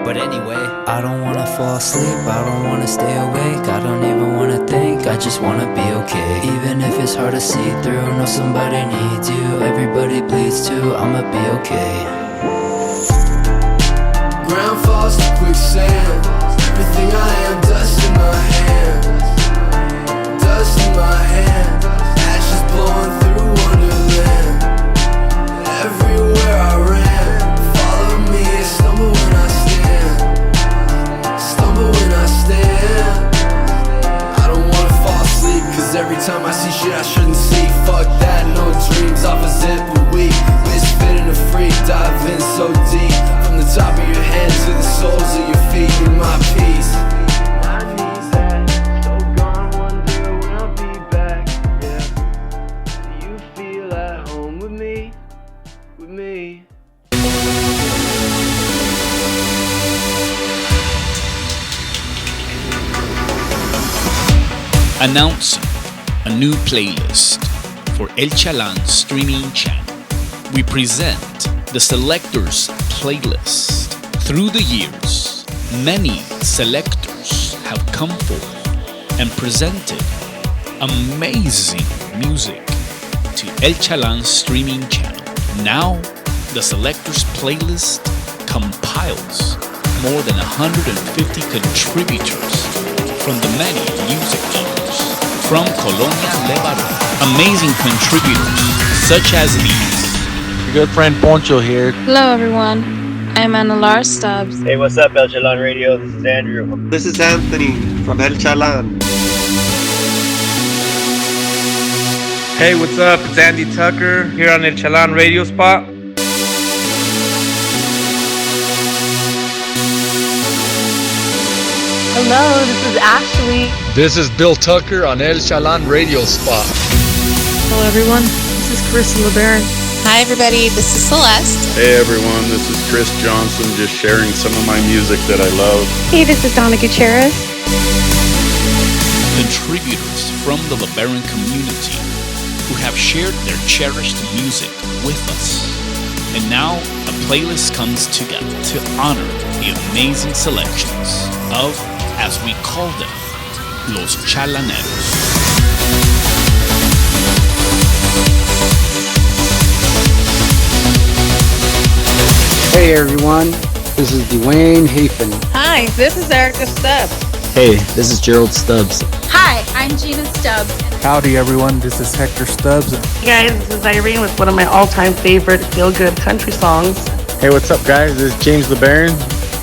But anyway, I don't wanna fall asleep, I don't wanna stay awake, I don't even wanna think, I just wanna be okay. Even if it's hard to see through, know somebody needs you, everybody bleeds too, I'ma be okay. Ground falls to quicksand, everything I am, dust in my hand, dust in my hand, ashes blowing through wonderland. Everywhere I ran, follow me, stumble when I stand, stumble when I stand. I don't wanna fall asleep, cause every time I see shit I shouldn't see. Fuck that, no dreams off a zip a week. Misfit and a freak, dive in so deep. From the top of your head to the soles of your feet. You're my peace. I need that, so gone, wonder when I'll be back. Yeah, you feel at home with me, with me. Announcing a new playlist for El Chalán streaming channel. We present the Selectors playlist. Through the years, many selectors have come forth and presented amazing music to El Chalán streaming channel. Now, the Selectors playlist compiles more than 150 contributors from the many music genres from Colonia Lebanon. Amazing contributors such as these. Your good friend Poncho here. Hello everyone, I'm Anna Stubbs. Hey, what's up, El Chalán Radio? This is Andrew. This is Anthony from El Chalán. Hey, what's up? It's Andy Tucker here on El Chalán Radio Spot. Hello, this is Ashley. This is Bill Tucker on El Chalán Radio Spot. Hello everyone, this is Chris LeBaron. Hi everybody, this is Celeste. Hey everyone, this is Chris Johnson, just sharing some of my music that I love. Hey, this is Donna Gutierrez. Contributors from the LeBaron community who have shared their cherished music with us. And now a playlist comes together to honor the amazing selections of, as we call them, Los Chalaneros. Hey everyone, this is Dwayne Hafen. Hi, this is Erica Stubbs. Hey, this is Gerald Stubbs. Hi, I'm Gina Stubbs. Howdy everyone, this is Hector Stubbs. Hey guys, this is Irene with one of my all-time favorite feel-good country songs. Hey, what's up guys? This is James LeBaron.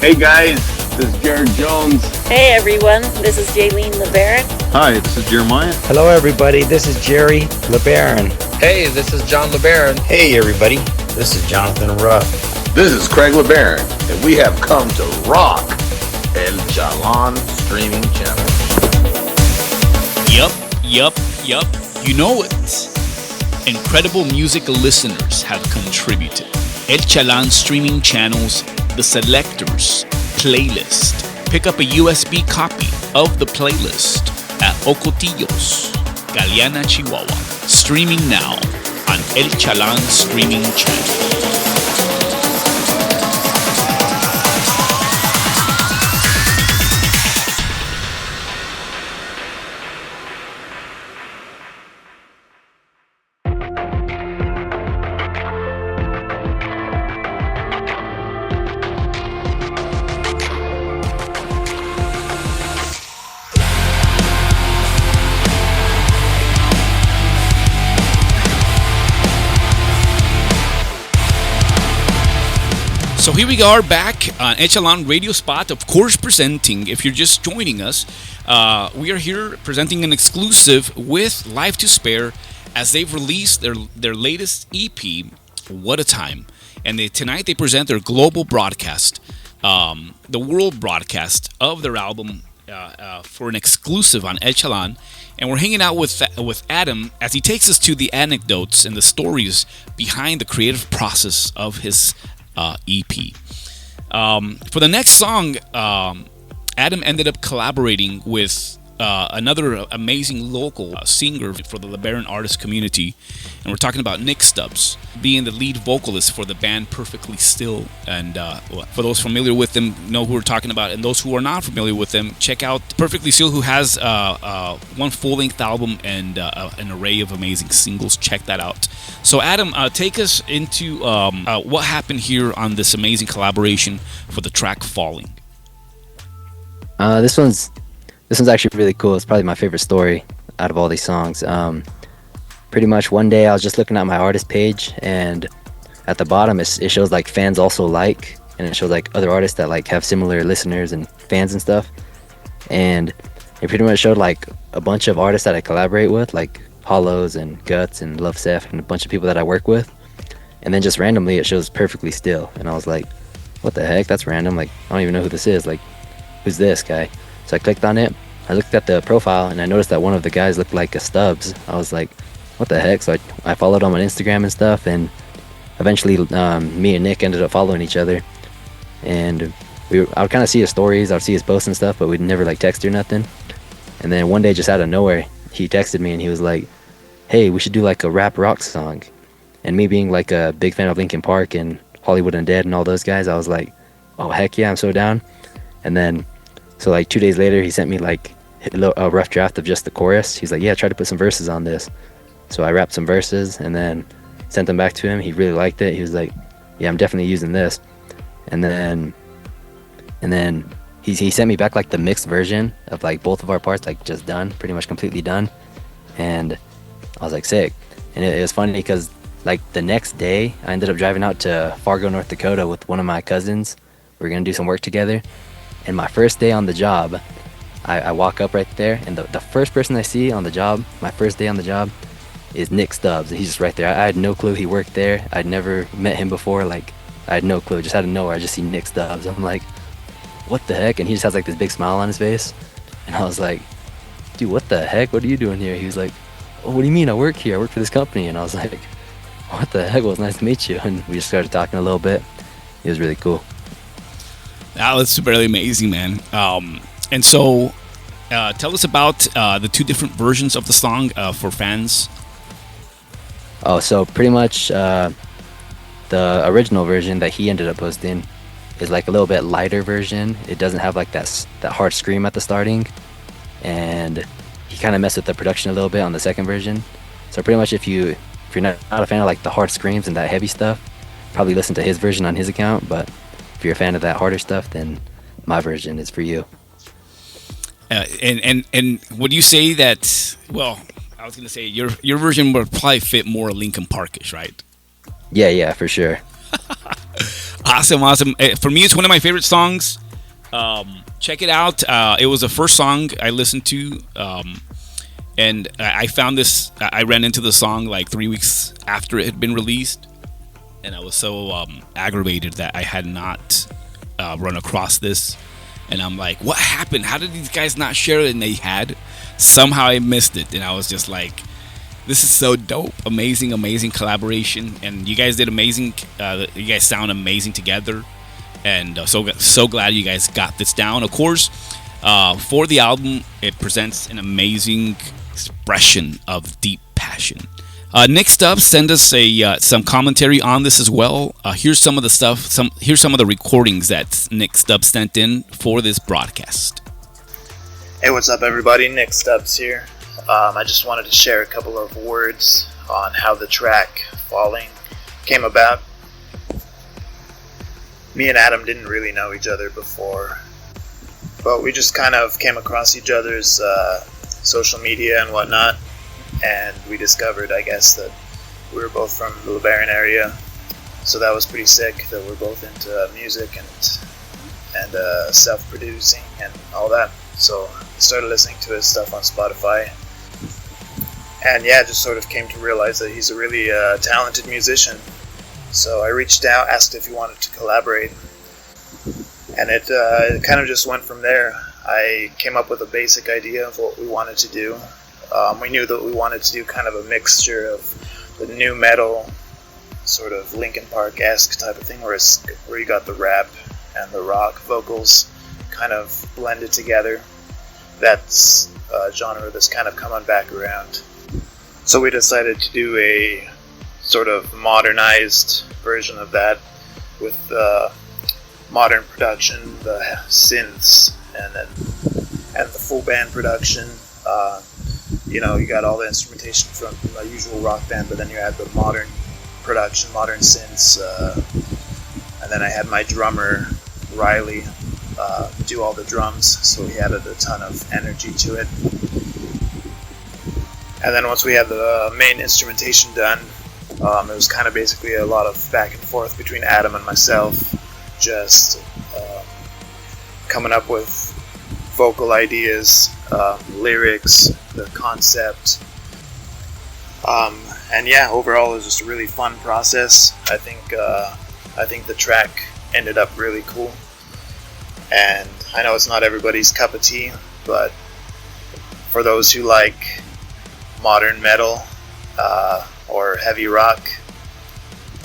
Hey guys, this is Jared Jones. Hey everyone, this is Jaylene LeBaron. Hi, this is Jeremiah. Hello everybody, this is Jerry LeBaron. Hey, this is John LeBaron. Hey everybody, this is Jonathan Ruff. This is Craig LeBaron, and we have come to rock El Chalán streaming channel. Yup. You know it. Incredible music listeners have contributed. El Chalán streaming channels, the Selectors playlist. Pick up a USB copy of the playlist at Ocotillos, Galeana, Chihuahua. Streaming now on El Chalán streaming channel. So here we are back on Chalán Radio Spot, of course presenting, if you're just joining us, we are here presenting an exclusive with Life to Spare as they've released their latest EP, What a Time. And tonight they present their global broadcast, the world broadcast of their album for an exclusive on Chalán. And we're hanging out with Adam as he takes us to the anecdotes and the stories behind the creative process of his EP. For the next song, Adam ended up collaborating with another amazing local singer for the LeBaron artist community, and we're talking about Nick Stubbs, being the lead vocalist for the band Perfectly Still. And for those familiar with them, know who we're talking about, and those who are not familiar with them, check out Perfectly Still, who has one full-length album and an array of amazing singles. Check that out. So Adam, take us into what happened here on this amazing collaboration for the track Falling. This one's actually really cool. It's probably my favorite story out of all these songs. Pretty much one day I was just looking at my artist page, and at the bottom it shows like fans also like, and it shows like other artists that like have similar listeners and fans and stuff. And it pretty much showed like a bunch of artists that I collaborate with, like Hollows and Guts and Love Seth and a bunch of people that I work with. And then just randomly it shows Perfectly Still, and I was like, what the heck, that's random. Like, I don't even know who this is. Like, who's this guy? So I clicked on it. I looked at the profile and I noticed that one of the guys looked like a Stubbs. I was like, what the heck? So I followed him on Instagram and stuff, and eventually me and Nick ended up following each other. And I would kind of see his stories, I would see his posts and stuff, but we'd never like text or nothing. And then one day, just out of nowhere, he texted me and he was like, hey, we should do like a rap rock song. And me being like a big fan of Linkin Park and Hollywood Undead and all those guys, I was like, oh heck yeah, I'm so down. And then so like 2 days later, he sent me like a rough draft of just the chorus. He's like, yeah, try to put some verses on this. So I rapped some verses and then sent them back to him. He really liked it. He was like, yeah, I'm definitely using this. And then he sent me back like the mixed version of like both of our parts, like just done, pretty much completely done. And I was like, sick. And it was funny because like the next day, I ended up driving out to Fargo, North Dakota with one of my cousins. We were going to do some work together. And my first day on the job, I walk up right there, and the first person I see on the job, my first day on the job, is Nick Stubbs. He's just right there. I had no clue he worked there. I'd never met him before. Like, I had no clue. Just out of nowhere, I just see Nick Stubbs. I'm like, what the heck? And he just has like this big smile on his face. And I was like, dude, what the heck? What are you doing here? He was like, oh, what do you mean I work here? I work for this company. And I was like, what the heck? Well, it's nice to meet you. And we just started talking a little bit. It was really cool. That's really amazing, man. And so tell us about the two different versions of the song for fans. Oh, so pretty much the original version that he ended up posting is like a little bit lighter version. It doesn't have like that hard scream at the starting, and he kind of messed with the production a little bit on the second version. So pretty much if you're not a fan of like the hard screams and that heavy stuff, probably listen to his version on his account. But if you're a fan of that harder stuff, then my version is for you. And would you say that? Well, I was gonna say your version would probably fit more Linkin Parkish, right? Yeah, for sure. Awesome. For me, it's one of my favorite songs. Check it out. It was the first song I listened to, and I found this. I ran into the song like 3 weeks after it had been released, and I was so aggravated that I had not run across this. And I'm like, what happened? How did these guys not share it? And they had. Somehow I missed it. And I was just like, this is so dope. Amazing collaboration. And you guys did amazing. You guys sound amazing together. And so glad you guys got this down. Of course, for the album, it presents an amazing expression of deep passion. Nick Stubbs sent us some commentary on this as well. Here's some of the stuff. Here's some of the recordings that Nick Stubbs sent in for this broadcast. Hey, what's up, everybody? Nick Stubbs here. I just wanted to share a couple of words on how the track "Falling" came about. Me and Adam didn't really know each other before, but we just kind of came across each other's social media and whatnot. And we discovered, I guess, that we were both from the LeBaron area. So that was pretty sick that we're both into music and self-producing and all that. So I started listening to his stuff on Spotify, and yeah, just sort of came to realize that he's a really talented musician. So I reached out, asked if he wanted to collaborate, and it kind of just went from there. I came up with a basic idea of what we wanted to do. We knew that we wanted to do kind of a mixture of the new metal, sort of Linkin Park-esque type of thing, where you got the rap and the rock vocals kind of blended together. That's a genre that's kind of coming back around. So we decided to do a sort of modernized version of that with modern production, the synths, and the full band production. You got all the instrumentation from a usual rock band, but then you add the modern production, modern synths, and then I had my drummer Riley do all the drums, so he added a ton of energy to it. And then once we had the main instrumentation done, it was kind of basically a lot of back and forth between Adam and myself, just coming up with vocal ideas, lyrics, the concept, and yeah, overall it was just a really fun process. I think the track ended up really cool, and I know it's not everybody's cup of tea, but for those who like modern metal or heavy rock,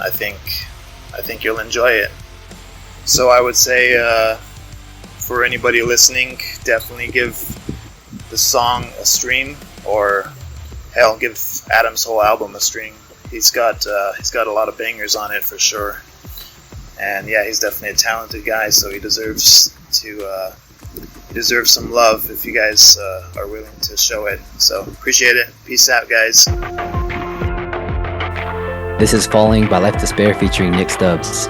I think you'll enjoy it. So I would say for anybody listening, definitely give the song a stream, or hell, give Adam's whole album a stream. He's got a lot of bangers on it for sure, and yeah, he's definitely a talented guy, so he deserves some love if you guys are willing to show it. So appreciate it. Peace out, guys. This is Falling by Life Despair featuring Nick Stubbs.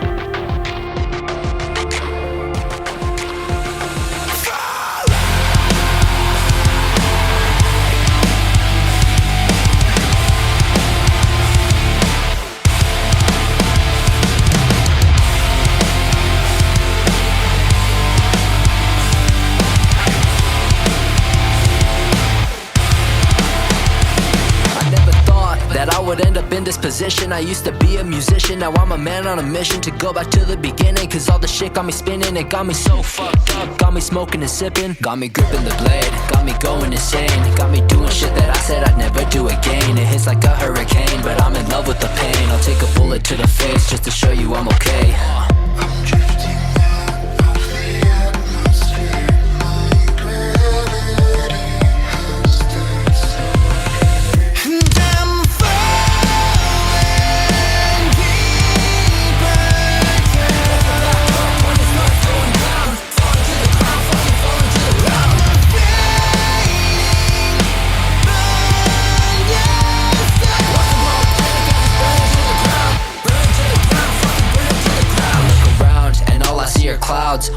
End up in this position. I used to be a musician, now I'm a man on a mission to go back to the beginning, cause all the shit got me spinning. It got me so fucked up, got me smoking and sipping, got me gripping the blade, got me going insane, got me doing shit that I said I'd never do again. It hits like a hurricane, but I'm in love with the pain. I'll take a bullet to the face just to show you I'm okay.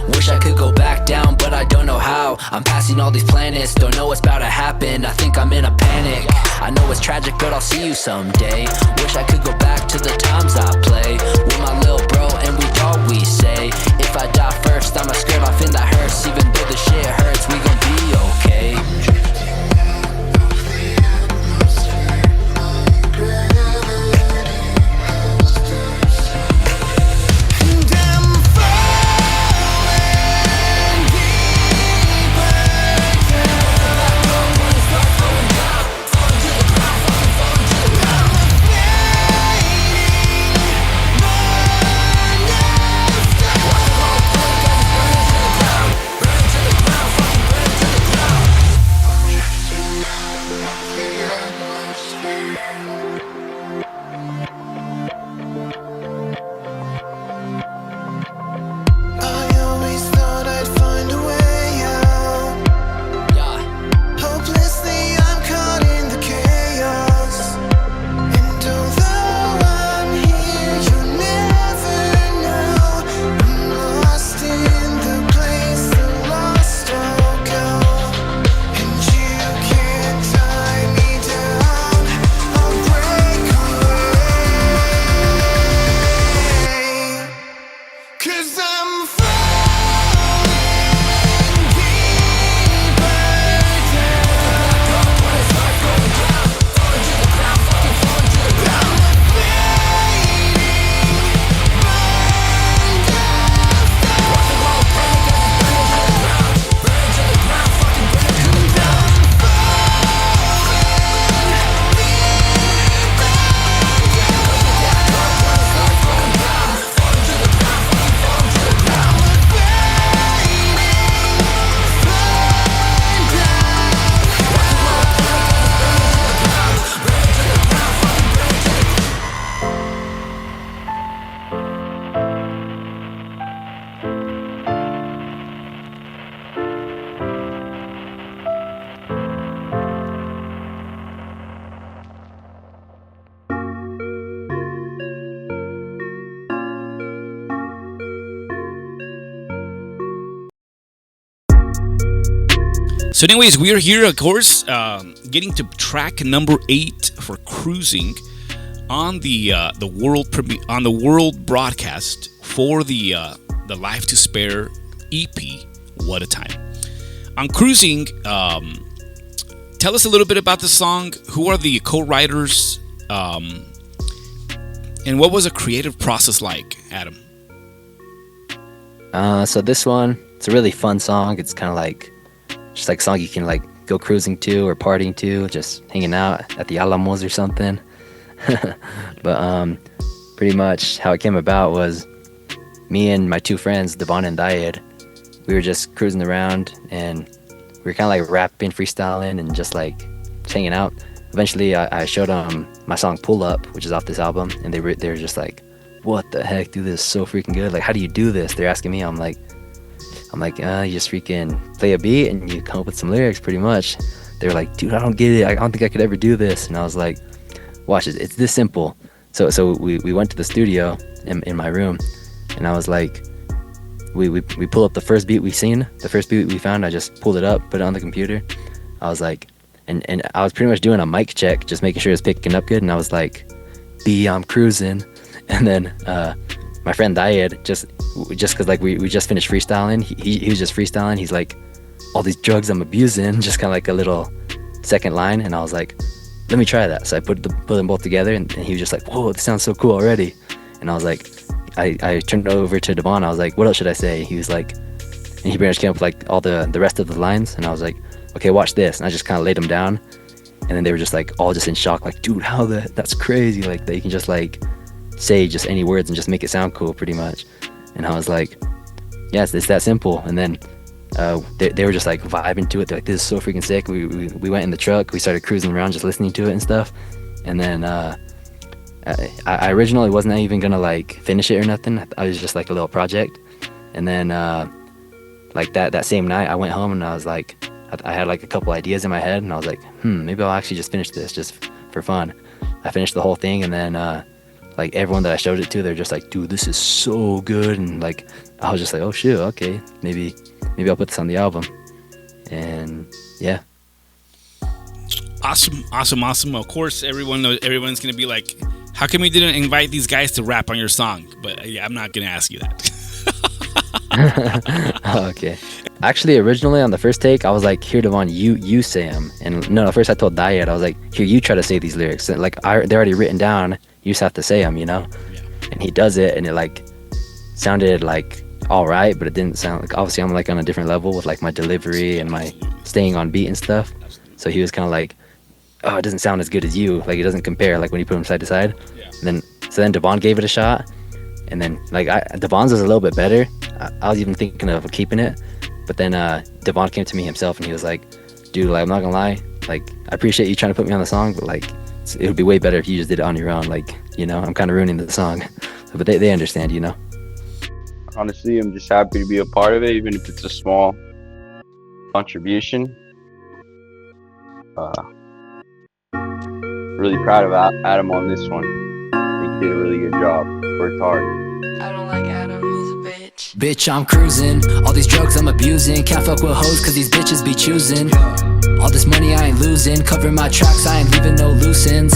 Wish I could go back down, but I don't know how. I'm passing all these planets, don't know what's about to happen. I think I'm in a panic. I know it's tragic, but I'll see you someday. Wish I could go back to the times I play with my little bro, and we'd always say, if I die first, I'ma skirt off in that hearse. Even though the shit hurts, we gon' be okay. So, anyways, we are here, of course, getting to track number 8 for Cruising on the world broadcast for the Life to Spare EP. What a time! On Cruising, tell us a little bit about the song. Who are the co-writers, and what was the creative process like, Adam? So this one, it's a really fun song. It's kind of like just like a song you can like go cruising to or partying to, just hanging out at the Alamos or something. But pretty much how it came about was me and my two friends, Devon and Diet. We were just cruising around and we were kind of like rapping, freestyling, and just like hanging out. Eventually, I showed them my song "Pull Up," which is off this album, and they were just like, "What the heck, dude? This is so freaking good! Like, how do you do this?" They're asking me. I'm like, you just freaking play a beat and you come up with some lyrics, pretty much. They were like, "Dude, I don't get it. I don't think I could ever do this." And I was like, "Watch it. It's this simple." So we went to the studio in my room, and I was like, we pull up the first beat we seen, the first beat we found. I just pulled it up, put it on the computer. I was like, and I was pretty much doing a mic check, just making sure it's picking up good. And I was like, "B, I'm cruising." And then my friend Diet, just because like we just finished freestyling, he was just freestyling. He's like, "All these drugs I'm abusing," just kind of like a little second line. And I was like, "Let me try that." So I put them both together, and he was just like, "Whoa, this sounds so cool already." And I was like, I turned it over to Devon. I was like, "What else should I say?" He was like, and he pretty much came up with like all the rest of the lines. And I was like, "Okay, watch this." And I just kind of laid them down, and then they were just like all just in shock, like, "Dude, how that's crazy! Like they can just like say just any words and just make it sound cool, pretty much." And I was like, "Yeah, it's that simple." And then they were just like vibing to it. They're like, "This is so freaking sick." We went in the truck. We started cruising around, just listening to it and stuff. And then I originally wasn't even gonna like finish it or nothing. I was just like a little project. And then like that same night, I went home and I was like, I had like a couple ideas in my head, and I was like, maybe I'll actually just finish this just for fun. I finished the whole thing, and then like everyone that I showed it to, they're just like, "Dude, this is so good." And like I was just like, "Oh shoot, okay, maybe I'll put this on the album." And yeah. Awesome. Of course, everyone's gonna be like, "How come we didn't invite these guys to rap on your song?" But yeah, I'm not gonna ask you that. Okay. Actually, originally on the first take, I was like, "Here, Devon, you say them." And no, first I told Diet, I was like, "Here, you try to say these lyrics." And like they're already written down. You just have to say them, you know. Yeah. And he does it, and it like sounded like all right, but it didn't sound like. Obviously, I'm like on a different level with like my delivery and my staying on beat and stuff. So he was kind of like, "Oh, it doesn't sound as good as you. Like it doesn't compare. Like when you put them side to side." Yeah. And then Devon gave it a shot, and then like Devon's was a little bit better. I was even thinking of keeping it, but then Devon came to me himself, and he was like, "Dude, like I'm not gonna lie, like I appreciate you trying to put me on the song, but like it would be way better if you just did it on your own. Like, you know, I'm kind of ruining the song." But they understand, you know. Honestly, I'm just happy to be a part of it, even if it's a small contribution. Really proud of Adam on this one. I think he did a really good job. Worked hard. I don't like Adam, he's a bitch. Bitch, I'm cruising. All these drugs I'm abusing. Can't fuck with hoes cause these bitches be choosing. All this money I ain't losing. Covering my tracks, I ain't leaving no loose ends.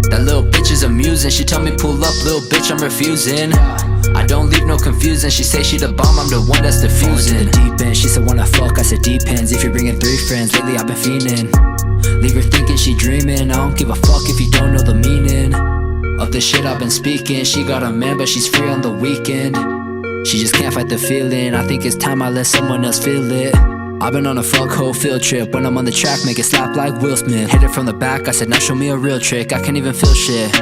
That little bitch is amusing. She tell me pull up, little bitch, I'm refusing. I don't leave no confusion. She say she the bomb, I'm the one that's diffusing. The deep end, she said wanna fuck, I said depends. If you're bringing 3 friends, lately I've been fiending. Leave her thinking she dreaming. I don't give a fuck if you don't know the meaning of the shit I've been speaking. She got a man, but she's free on the weekend. She just can't fight the feeling. I think it's time I let someone else feel it. I've been on a fuck hole field trip. When I'm on the track, make it slap like Will Smith. Hit it from the back, I said now show me a real trick. I can't even feel shit.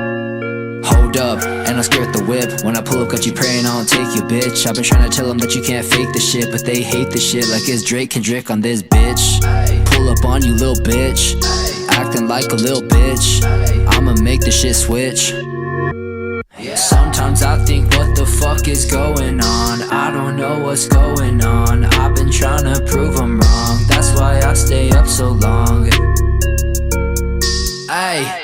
Hold up, and I skirt the whip. When I pull up, got you praying I don't take you, bitch. I've been trying to tell them that you can't fake the shit, but they hate the shit like it's Drake Kendrick on this bitch. Pull up on you, little bitch, acting like a little bitch. I'ma make the shit switch. Sometimes I think what the fuck is going on. I don't know what's going on. I've been trying to prove I'm wrong. That's why I stay up so long. Ay,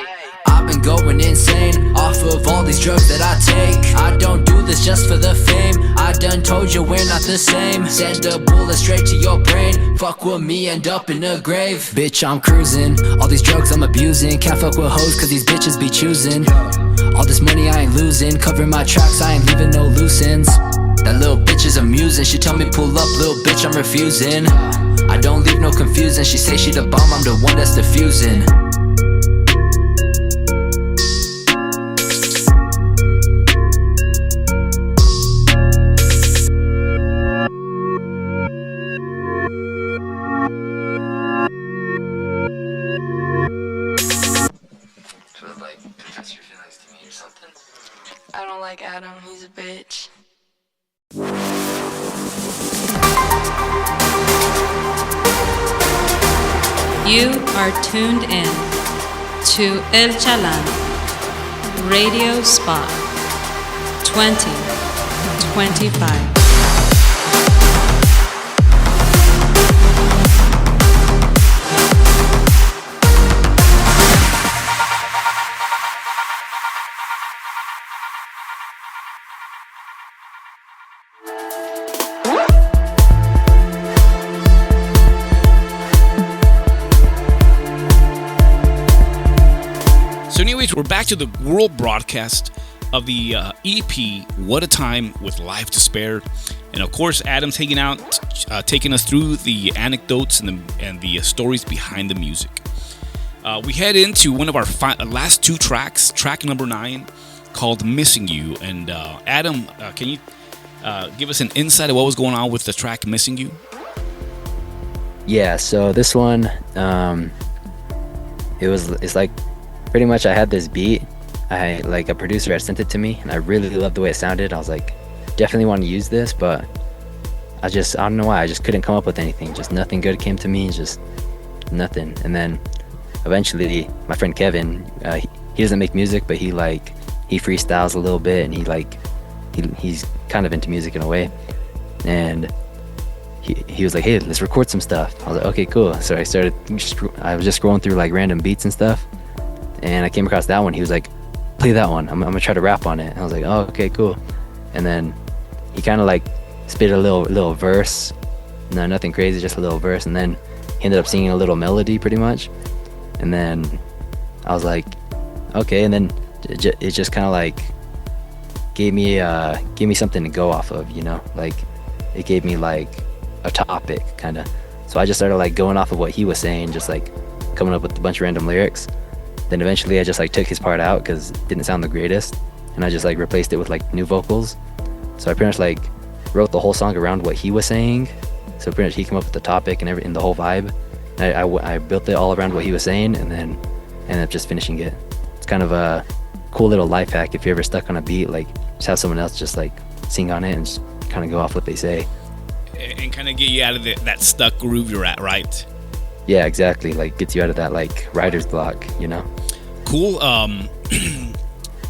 I've been going insane off of all these drugs that I take. I don't do this just for the fame. I done told you we're not the same. Send a bullet straight to your brain. Fuck with me, end up in the grave. Bitch, I'm cruising. All these drugs I'm abusing. Can't fuck with hoes cause these bitches be choosing. All this money I ain't losing. Covering my tracks, I ain't leaving no loose ends. That little bitch is amusing. She tell me pull up, little bitch, I'm refusing. I don't leave no confusion. She say she the bomb, I'm the one that's diffusing. I don't like Adam, he's a bitch. You are tuned in to El Chalán Radio Spot 2025. So anyways, we're back to the world broadcast of the EP, What a Time with Life to Spare. And of course, Adam's hanging out, taking us through the anecdotes and the stories behind the music. We head into one of our last 2 tracks, track number 9, called Missing You. And Adam, can you give us an insight of what was going on with the track Missing You? Yeah, so this one, it's like, pretty much I had this beat. Like a producer had sent it to me and I really loved the way it sounded. I was like, definitely want to use this, but I don't know why, I just couldn't come up with anything. Just nothing good came to me, just nothing. And then eventually my friend Kevin, he doesn't make music, but he freestyles a little bit, and he's kind of into music in a way. And he was like, hey, let's record some stuff. I was like, okay, cool. So I was just scrolling through like random beats and stuff, and I came across that one. He was like, play that one, I'm gonna try to rap on it. And I was like, oh, okay, cool. And then he kind of like spit a little verse. No, nothing crazy, just a little verse. And then he ended up singing a little melody pretty much. And then I was like, okay. And then it just kind of like gave me something to go off of, you know, like it gave me like a topic kind of. So I just started like going off of what he was saying, just like coming up with a bunch of random lyrics. Then eventually I just like took his part out because it didn't sound the greatest, and I just like replaced it with like new vocals. So I pretty much like wrote the whole song around what he was saying. So pretty much he came up with the topic and the whole vibe. And I built it all around what he was saying, and then ended up just finishing it. It's kind of a cool little life hack if you're ever stuck on a beat, like just have someone else just like sing on it and just kind of go off what they say. And kind of get you out of that stuck groove you're at, right? Yeah, exactly. Like gets you out of that like writer's block, you know? Cool.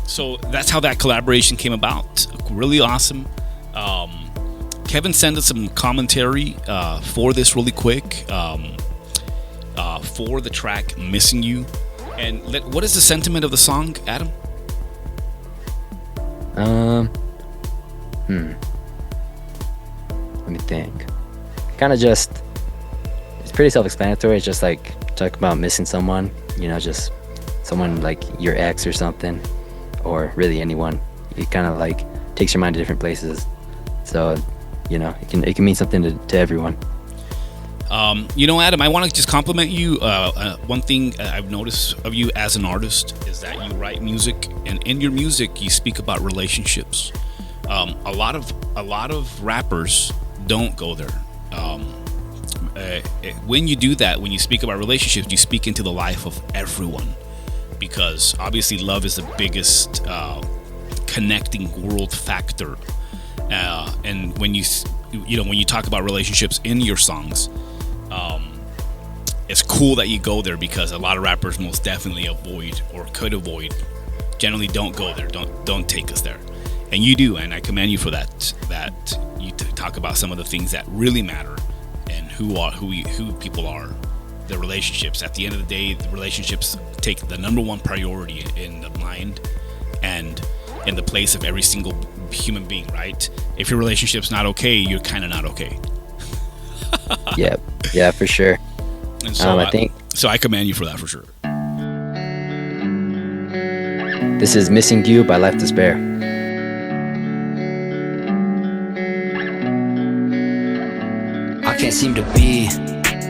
So that's how that collaboration came about. Really awesome. Kevin sent us some commentary for this really quick, for the track Missing You. And what is the sentiment of the song, Adam? Let me think. Kind of just, it's pretty self-explanatory. It's just like talk about missing someone, you know, just someone like your ex or something, or really anyone, it kind of like takes your mind to different places. So, you know, it can mean something to everyone. You know, Adam, I want to just compliment you. One thing I've noticed of you as an artist is that you write music, and in your music, you speak about relationships. A lot of rappers don't go there. When you do that, when you speak about relationships, you speak into the life of everyone, because obviously love is the biggest connecting world factor. And when you talk about relationships in your songs, it's cool that you go there, because a lot of rappers most definitely avoid, or could avoid, generally don't go there, don't take us there, and you do, and I commend you for that. That you talk about some of the things that really matter, and who people are, the relationships. At the end of the day, the relationships take the number one priority in the mind and in the place of every single human being, right? If your relationship's not okay, you're kind of not okay. Yeah, for sure. And so I commend you for that, for sure. This is Missing You by Life Despair. I can't seem to be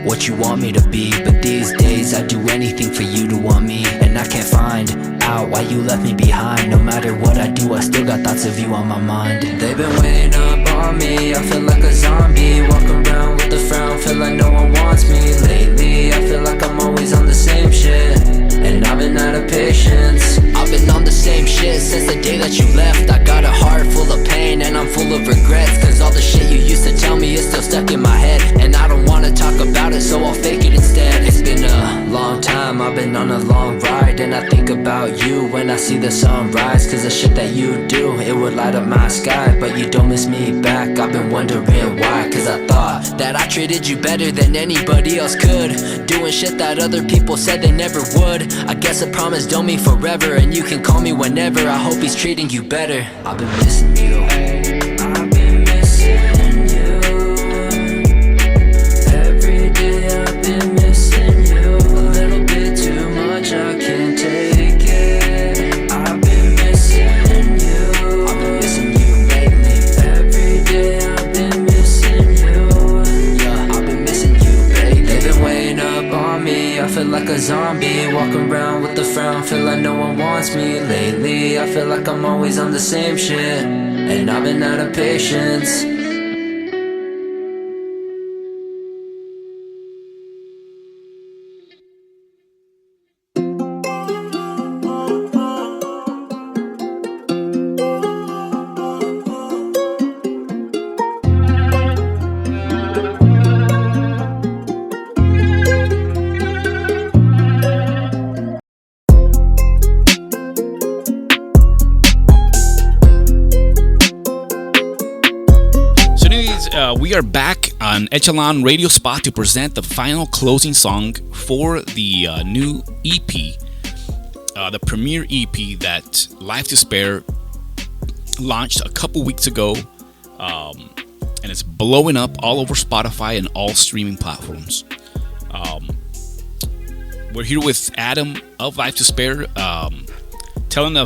what you want me to be, but these days I'd do anything for you to want me. And I can't find out why you left me behind. No matter what I do, I still got thoughts of you on my mind. They've been waiting up on me, I feel like a zombie. Walk around with a frown, feel like no one wants me. Lately, I feel like I'm always on the same shit, and I've been out of patience. I've been on the same shit since the day that you left. I got a heart full of pain and I'm full of regrets, cause all the shit you used to tell me is still stuck in my head, and I don't wanna talk about it, so I'll fake it instead. It's been a long time, I've been on a long ride, and I think about you when I see the sunrise. Cause the shit that you do, it would light up my sky, but you don't miss me back. I've been wondering why, cause I thought that I treated you better than anybody else could, doing shit that other people said they never would. I guess a promise don't mean forever, and you can call me whenever. I hope he's treating you better. I've been missing you. I've been missing you. Every day I've been missing you. A little bit too much, I can't take it. I've been missing you. I've been missing you lately. Every day I've been missing you. Yeah, I've been missing you, baby. They've been waiting up on me, I feel like a zombie. Walking around with a frown, feel like no one wants me. Lately, I feel like I'm always on the same shit, and I've been out of patience. We are back on Chalán radio spot to present the final closing song for the new EP, the premiere EP that Life Despair launched a couple weeks ago, and it's blowing up all over Spotify and all streaming platforms. We're here with Adam of Life Despair, taking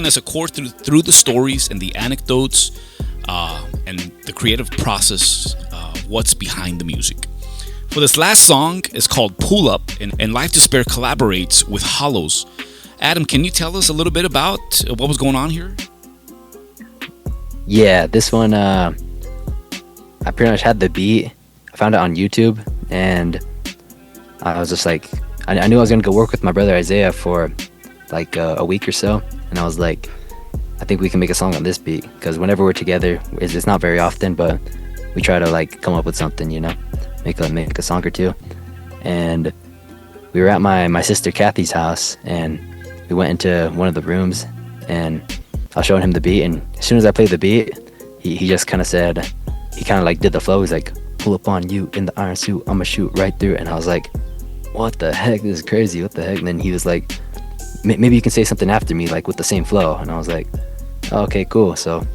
us a course through the stories and the anecdotes, and the creative process, what's behind the music. For this last song, it's called Pull Up, and Life Despair collaborates with Hollows. Adam, can you tell us a little bit about what was going on here? Yeah, this one, I pretty much had the beat. I found it on YouTube, and I was just like, I knew I was going to go work with my brother Isaiah for like a week or so, and I was like, I think we can make a song on this beat, because whenever we're together, it's not very often, but we try to like come up with something, you know, make a song or two. And we were at my sister Kathy's house, and we went into one of the rooms, and I was showing him the beat, and as soon as I played the beat, he just kind of said, he kind of like did the flow. He's like, pull up on you in the iron suit, I'ma shoot right through it. And I was like, what the heck, this is crazy, what the heck? And then he was like, maybe you can say something after me, like with the same flow. And I was like, okay, cool. So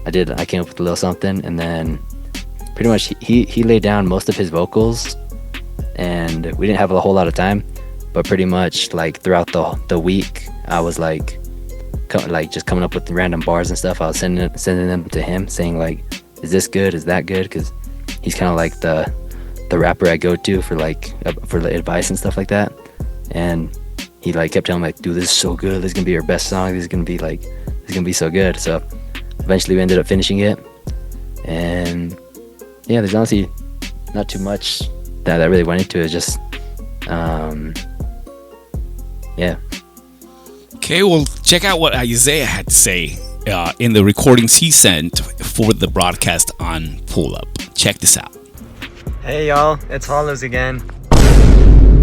I came up with a little something, and then pretty much he laid down most of his vocals, and we didn't have a whole lot of time, But pretty much like throughout the week, I was like just coming up with random bars and stuff. I was sending them to him, saying like, "Is this good? Is that good?" Because he's kind of like the rapper I go to for the advice and stuff like that. And he like kept telling me like, "Dude, this is so good. This is gonna be your best song. This is gonna be so good." So eventually we ended up finishing it. And yeah, there's honestly not too much that I really went into it. Just yeah. Okay, well, check out what Isaiah had to say in the recordings he sent for the broadcast on Pull Up. Check this out. Hey y'all, it's Hollows again.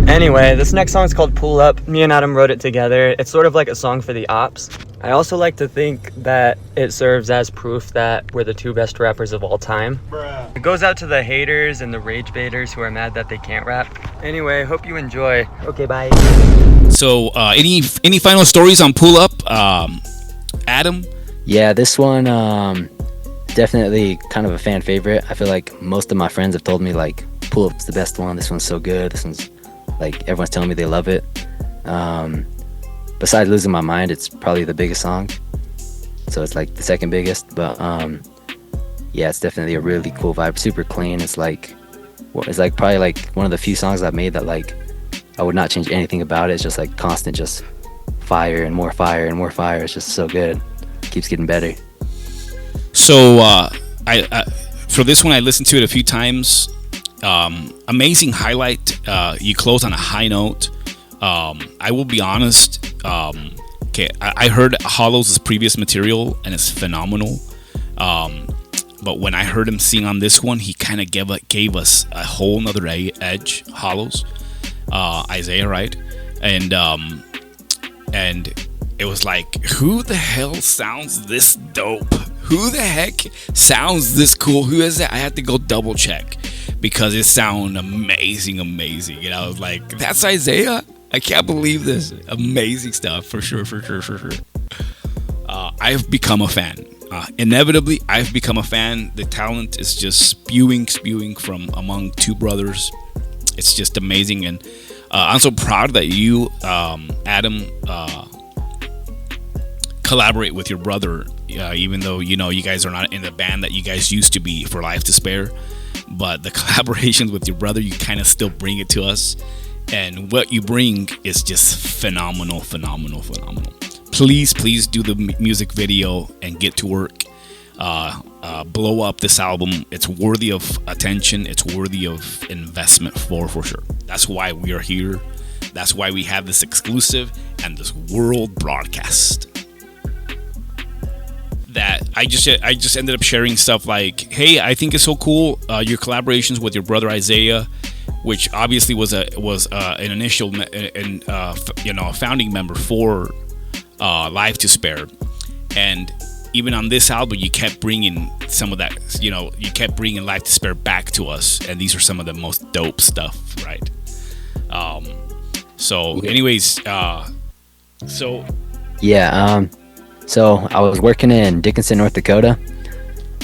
Anyway, this next song is called Pull Up. Me and Adam wrote it together. It's sort of like a song for the ops. I also like to think that it serves as proof that we're the two best rappers of all time. Bruh. It goes out to the haters and the rage baiters who are mad that they can't rap. Anyway, hope you enjoy. Okay, bye. So, any final stories on Pull Up, Adam? Yeah, this one definitely kind of a fan favorite. I feel like most of my friends have told me like Pull Up's the best one. This one's so good. This one's like everyone's telling me they love it. Besides Losing My Mind, it's probably the biggest song. So it's like the second biggest. But yeah, it's definitely a really cool vibe. Super clean. It's like probably like one of the few songs I've made that like I would not change anything about it. It's just like constant, just fire and more fire and more fire. It's just so good. Keeps getting better. So I for this one I listened to it a few times. Amazing highlight. You close on a high note. I will be honest. Okay, I heard Hollow's previous material and it's phenomenal. But when I heard him sing on this one, he kind of gave us a whole nother edge. Hollow's, Isaiah, right? And it was like, who the hell sounds this dope? Who the heck sounds this cool? Who is it? I had to go double check because it sounded amazing. And I was like, that's Isaiah? I can't believe this. Amazing stuff, for sure. I've become a fan. Inevitably, I've become a fan. The talent is just spewing from among two brothers. It's just amazing. And I'm so proud that you, Adam, collaborate with your brother, even though you guys are not in the band that you guys used to be for Life to Spare, but the collaborations with your brother, you kind of still bring it to us, and what you bring is just phenomenal. Please do the music video and get to work. Blow up this album. It's worthy of attention. It's worthy of investment for sure. That's why we are here. That's why we have this exclusive and this world broadcast. That I just ended up sharing stuff like, hey, I think it's so cool, your collaborations with your brother Isaiah, which obviously was an initial a founding member for Life to Spare, and even on this album you kept bringing some of that, you kept bringing Life to Spare back to us, and these are some of the most dope stuff, right? So I was working in Dickinson, North Dakota,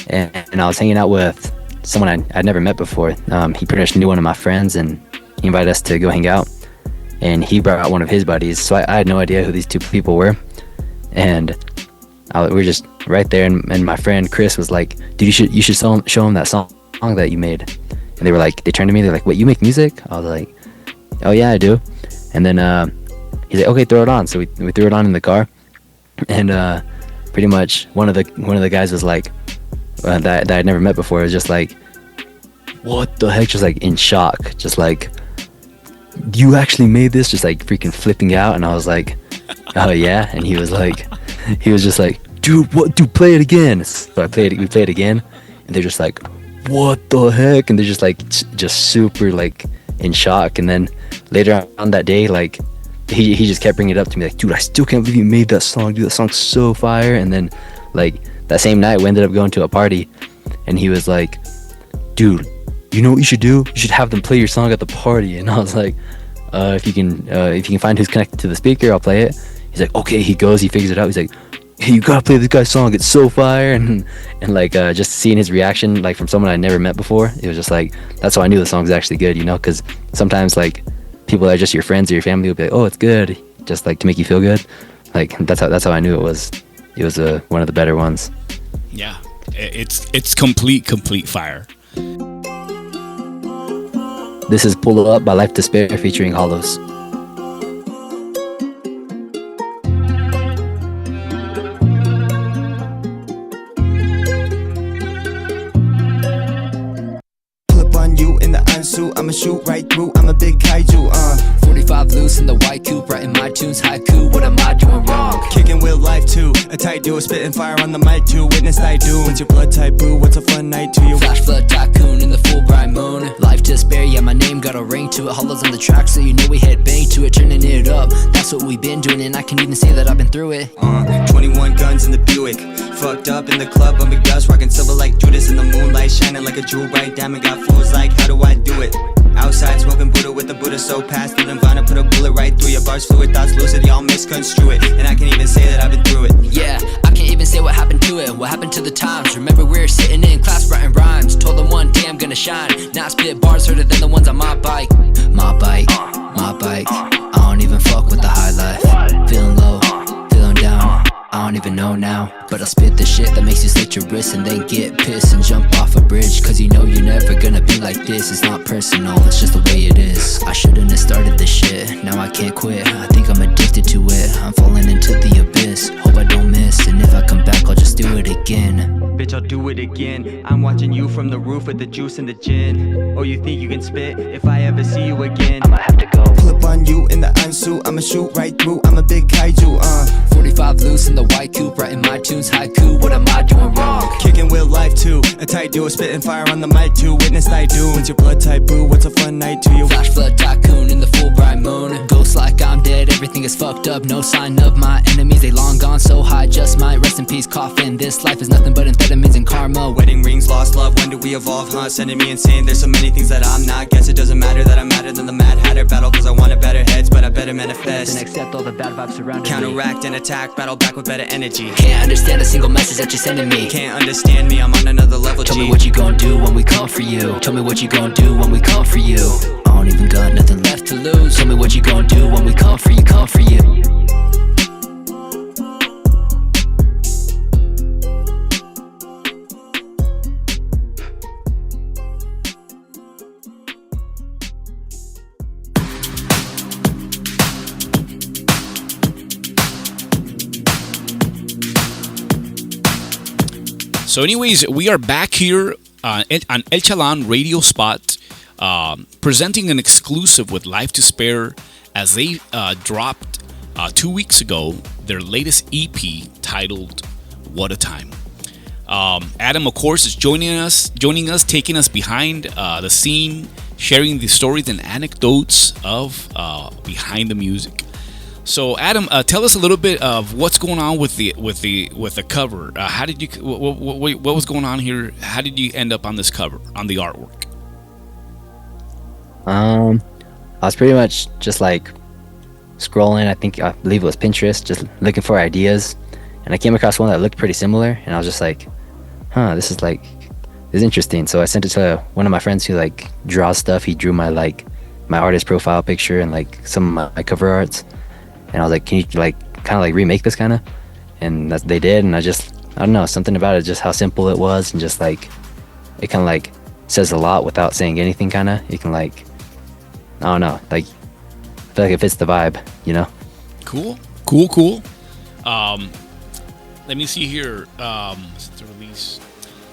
and I was hanging out with someone I'd never met before. He pretty much knew one of my friends, and he invited us to go hang out, and he brought out one of his buddies, so I had no idea who these two people were, and we were just right there, and my friend Chris was like, dude, you should show him that song that you made. And they turned to me, they're like, wait, you make music? I was like, oh yeah, I do. And then he's like, okay, throw it on. So we threw it on in the car, and pretty much one of the guys was like, that I'd never met before, was just like, what the heck, just like in shock, just like, you actually made this, just like freaking flipping out. And I was like, oh yeah. And he was just like, dude, play it again. So we played again, and they're just like, what the heck? And they're just like, just super like in shock. And then later on that day, like he just kept bringing it up to me, like, dude, I still can't believe you made that song, dude, that song's so fire. And then like that same night we ended up going to a party, and he was like, dude, you know what you should do? You should have them play your song at the party. And I was like, if you can find who's connected to the speaker, I'll play it. He's like, okay. He goes, he figures it out. He's like, hey, you gotta play this guy's song, it's so fire. And like just seeing his reaction, like from someone I never met before, it was just like, that's how I knew the song's actually good, because sometimes like people that are just your friends or your family will be like, oh, it's good, just like to make you feel good. Like that's how I knew it was one of the better ones. Yeah, it's complete fire. This is Pull Up by Life to Spare featuring Hollows. I'ma shoot right through, I'm a big kaiju, 45 loose in the white coupe, writing my tunes, haiku, what am I doing wrong? Kicking with life too, a tight duo, spitting fire on the mic too, witness I do. What's your blood type, boo? What's a fun night to you? Flash flood tycoon in the full bright moon. Life to spare, yeah, my name got a ring to it. Hollows on the track, so you know we head bang to it, turning it up. That's what we've been doing, and I can even say that I've been through it. 21 guns in the Buick, fucked up in the club, I'm big dust, rocking silver like Judas in the moonlight, shining like a jewel bright diamond. Got fools like, how do I do it? Outside smoking Buddha with the Buddha so past the Nirvana, put a bullet right through your bars, fluid thoughts lucid, y'all misconstrue it, and I can't even say that I've been through it. Yeah, I can't even say what happened to it, what happened to the times. Remember we were sitting in class writing rhymes, told them one day I'm gonna shine. Now I spit bars harder than the ones on my bike. My bike, I don't even fuck with the high life. Feeling low, feeling down, I don't even know now. But I'll spit the shit that makes you slit your wrist and then get pissed and jump off a bridge. Cause you know you're never gonna be like this. It's not personal, it's just the way it is. I shouldn't have started this shit, now I can't quit. I think I'm addicted to it, I'm falling into the abyss. Hope I don't miss, and if I come back I'll just do it again. Bitch, I'll do it again. I'm watching you from the roof with the juice and the gin. Oh, you think you can spit? If I ever see you again, I'ma have to go. Pull up on you in the ansu, I'ma shoot right through, I'm a big kaiju, 45 loose in the white coupe, writing my tunes, haiku, what am I doing wrong? Kicking with life too, a tight duo, spitting fire on the mic too, witness I do. What's your blood type, boo? What's a fun night to you? Flash flood tycoon in the full bright moon. Ghost like I'm dead, everything is fucked up, no sign of my enemies, they long gone, so high, just might rest in peace, coffin. This life is nothing but amphetamines and karma. Wedding rings, lost love, when do we evolve, huh? Sending me insane, there's so many things that I'm not. Guess it doesn't matter that I'm madder than the Mad Hatter. Battle cause I wanted better heads, but I better manifest and accept all the bad vibes surrounding counteract and attack, battle back with better energy. Can't understand a single message that you're sending me. Can't understand me, I'm on another level. Tell me what you gon' do when we come for you. Tell me what you gon' do when we come for you. I don't even got nothing left to lose. Tell me what you gon' do when we come for you, come for you. So anyways, we are back here on El Chalán radio spot, presenting an exclusive with Life to Spare, as they dropped 2 weeks ago their latest EP titled What a Time. Adam, of course, is joining us, taking us behind the scene, sharing the stories and anecdotes of behind the music. So, Adam, tell us a little bit of what's going on with the cover. How did you? What was going on here? How did you end up on this cover, on the artwork? I was pretty much just like scrolling. I believe it was Pinterest, just looking for ideas, and I came across one that looked pretty similar, and I was just like, this is interesting. So I sent it to one of my friends who like draws stuff. He drew my artist profile picture and like some of my cover arts. And I was like, can you like kind of like remake this kind of? And they did. And I don't know, something about it, just how simple it was. And just like, it kind of like says a lot without saying anything kind of. You can like, I don't know, like, I feel like it fits the vibe, you know? Cool. Let me see here. The release.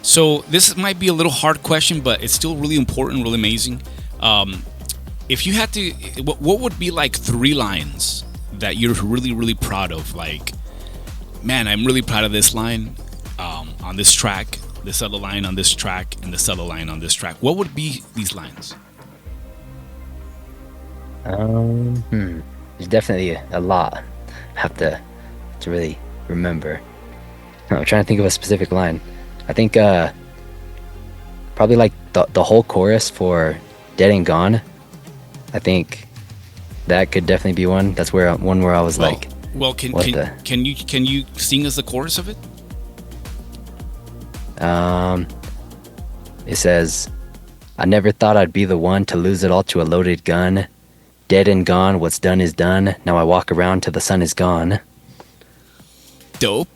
So this might be a little hard question, but it's still really important, really amazing. If you had to, what would be like 3 lines that you're really, really proud of? Like, man, I'm really proud of this line on this track, this other line on this track, and this other line on this track. What would be these lines? There's definitely a lot. I have to really remember. I'm trying to think of a specific line. I think probably like the whole chorus for Dead and Gone. I think that could definitely be one. That's where I was like, well, can you sing us the chorus of it? It says, I never thought I'd be the one to lose it all to a loaded gun. dead and gone. What's done is done. Now I walk around till the sun is gone. Dope.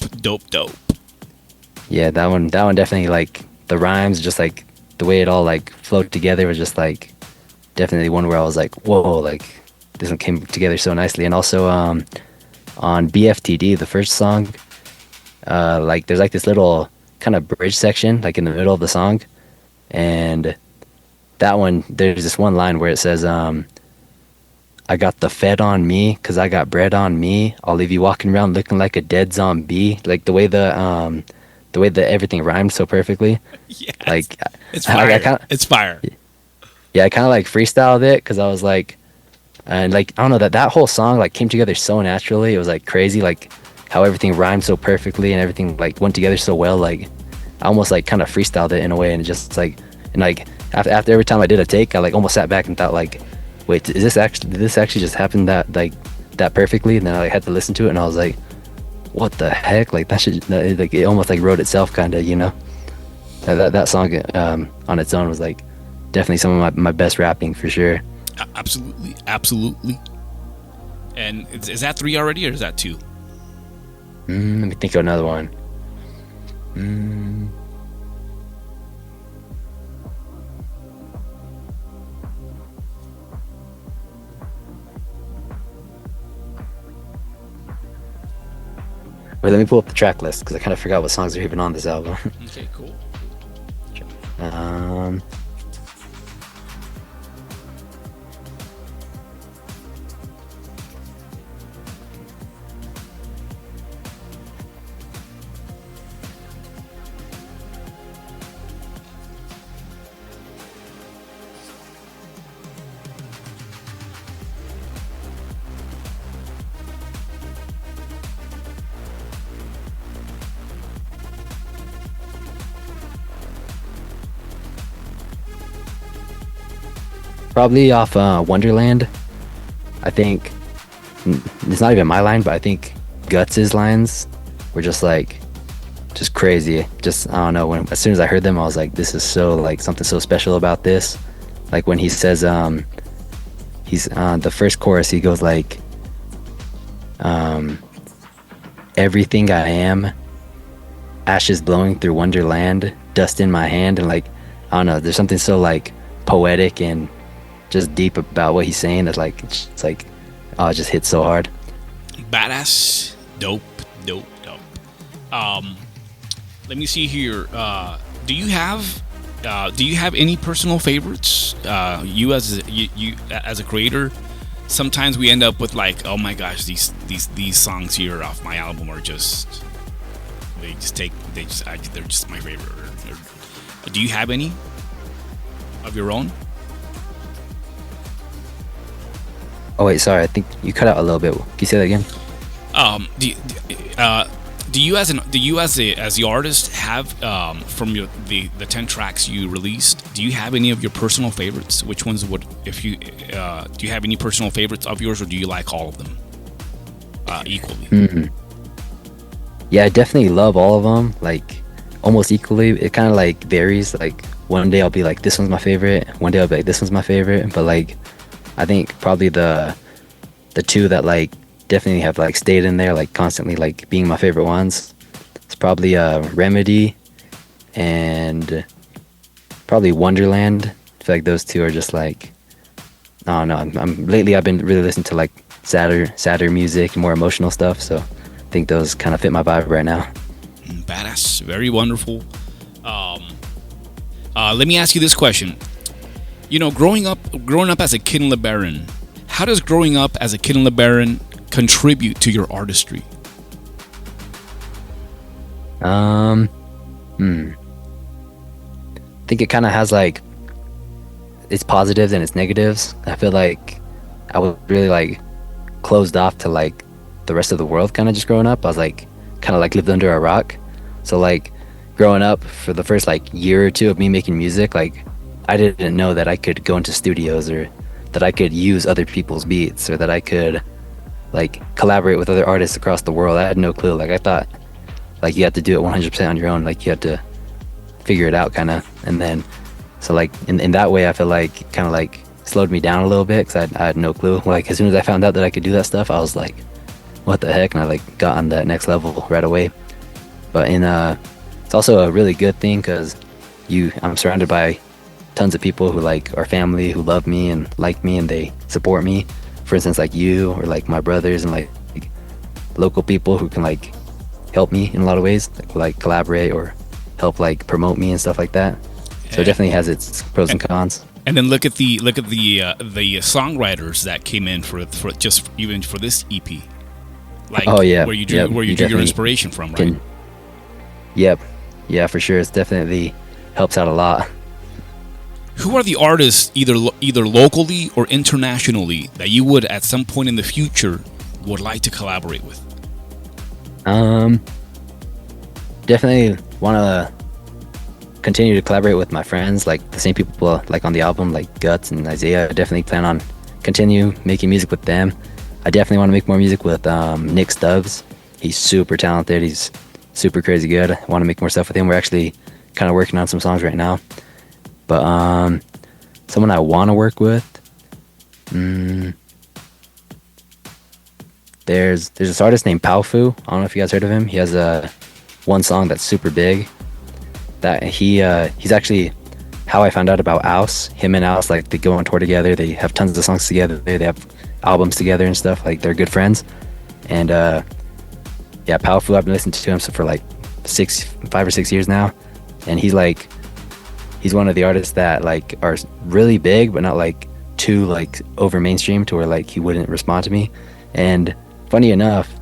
Yeah, that one definitely, like, the rhymes, just like the way it all like flowed together was just like definitely one where I was like, whoa, like this one came together so nicely. And also on BFTD, the first song, like there's like this little kind of bridge section like in the middle of the song, and that one, there's this one line where it says, I got the fed on me because I got bread on me. I'll leave you walking around looking like a dead zombie. Like the way the everything rhymed so perfectly. Yeah, like it's fire. It's fire. Yeah, I kind of like freestyled it because I was like, and like I don't know, that whole song like came together so naturally. It was like crazy, like how everything rhymed so perfectly and everything like went together so well. Like I almost like kind of freestyled it in a way, and it just like, and like after every time I did a take, I like almost sat back and thought like, wait, did this actually just happen that perfectly? And then I like had to listen to it, and I was like, what the heck? Like like it almost like wrote itself, kind of, you know. That song on its own was like definitely some of my best rapping for sure. Absolutely. And is that 3 already, or is that 2? Let me think of another one. Wait, let me pull up the track list because I kind of forgot what songs are even on this album. Okay, cool. Probably off Wonderland. I think it's not even my line, but I think Guts' lines were just crazy. Just, I don't know, as soon as I heard them, I was like, this is so like something so special about this. Like when he says he's on the first chorus, he goes like, everything I am, ashes blowing through Wonderland, dust in my hand. And like, I don't know, there's something so like poetic and just deep about what he's saying that like it's like, oh, it just hits so hard. Badass. Dope. Let me see here. Do you have any personal favorites? You as a creator, sometimes we end up with like, oh my gosh, these songs here off my album are just they're just my favorite. Do you have any of your own? Oh wait, sorry, I think you cut out a little bit. Can you say that again? Do you as the artist have from the 10 tracks you released? Do you have any of your personal favorites? Which ones would, if you do you have any personal favorites of yours, or do you like all of them equally? Yeah, I definitely love all of them, like almost equally. It kind of like varies. Like one day I'll be like, this one's my favorite. One day I'll be like, this one's my favorite. But like, I think probably the 2 that like definitely have like stayed in there like constantly like being my favorite ones, it's probably Remedy and probably Wonderland. I feel like those 2 are just like, I don't know, lately I've been really listening to like sadder music, more emotional stuff, so I think those kind of fit my vibe right now. Badass. Very wonderful. Let me ask you this question. You know, growing up as a kid in LeBaron, how does growing up as a kid in LeBaron contribute to your artistry? I think it kind of has like its positives and its negatives. I feel like I was really like closed off to like the rest of the world kind of just growing up. I was like kind of like lived under a rock. So like growing up for the first like year or 2 of me making music, like I didn't know that I could go into studios or that I could use other people's beats or that I could like collaborate with other artists across the world. I had no clue. Like I thought like you had to do it 100% on your own. Like you had to figure it out kind of. And then so like in that way, I feel like kind of like slowed me down a little bit because I had no clue. Like as soon as I found out that I could do that stuff, I was like, what the heck? And I like got on that next level right away. But it's also a really good thing because I'm surrounded by tons of people who like are family, who love me and like me, and they support me. For instance, like you or like my brothers and like local people who can like help me in a lot of ways, like collaborate or help like promote me and stuff like that. So it definitely has its pros and cons. And then look at the songwriters that came in for just even for this EP. Like where you drew your inspiration from, right? Yep. Yeah, for sure. It's definitely helps out a lot. Who are the artists, either locally or internationally, that you would at some point in the future would like to collaborate with? Definitely want to continue to collaborate with my friends, like the same people like on the album, like Guts and Isaiah. I definitely plan on continue making music with them. I definitely want to make more music with Nick Stubbs. He's super talented. He's super crazy good. I want to make more stuff with him. We're actually kind of working on some songs right now. But someone I want to work with, there's this artist named Paufu. I don't know if you guys heard of him. He has one song that's super big. That he's actually how I found out about Aus. Him and Aus, like, they go on tour together. They have tons of songs together. They have albums together and stuff. Like, they're good friends. And yeah, Paufu, I've been listening to him for like 5 or 6 years now. And he's one of the artists that like are really big, but not like too like over mainstream to where like he wouldn't respond to me. And funny enough,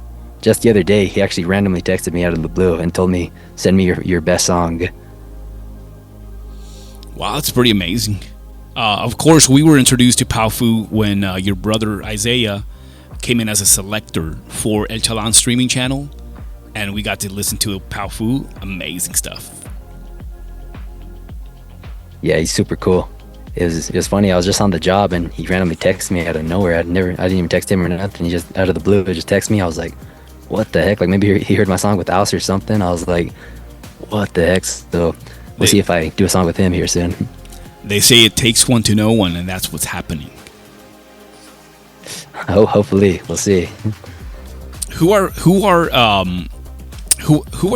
just the other day, he actually randomly texted me out of the blue and told me, send me your best song. Wow, that's pretty amazing. Of course, we were introduced to Paufu when your brother Isaiah came in as a selector for El Chalán streaming channel, and we got to listen to Paufu. Amazing stuff. Yeah, he's super cool. It was funny. I was just on the job and he randomly texted me out of nowhere. I didn't even text him or nothing. He just out of the blue just texted me. I was like, what the heck? Like maybe he heard my song with Aus or something. I was like, what the heck? So we'll see if I do a song with him here soon. They say it takes one to know one, and that's what's happening. Hopefully, we'll see. Who are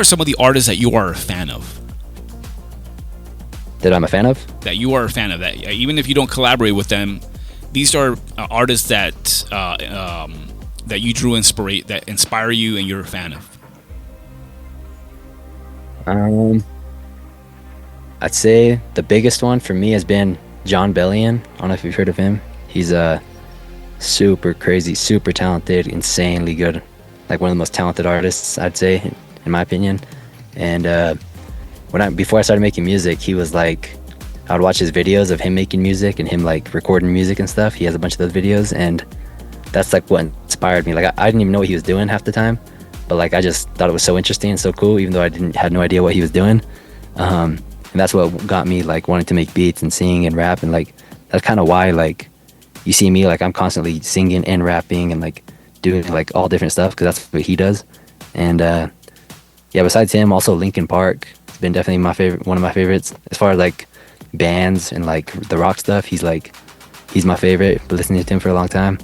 some of the artists that you are a fan of? That I'm a fan of? That you are a fan of. That even if you don't collaborate with them, these are artists that that you that inspire you and you're a fan of. I'd say the biggest one for me has been John Bellion. I don't know if you've heard of him. He's super crazy, super talented, insanely good. Like one of the most talented artists, I'd say, in my opinion. And before I started making music, he was like, I would watch his videos of him making music and him like recording music and stuff. He has a bunch of those videos, and that's like what inspired me. Like I didn't even know what he was doing half the time, but like I just thought it was so interesting and so cool, even though I had no idea what he was doing. And that's what got me like wanting to make beats and sing and rap, and like that's kind of why like you see me like I'm constantly singing and rapping and like doing like all different stuff because that's what he does. And yeah, besides him, also Linkin Park has been definitely one of my favorites as far as like bands and like the rock stuff. He's my favorite. Been listening to him for a long time.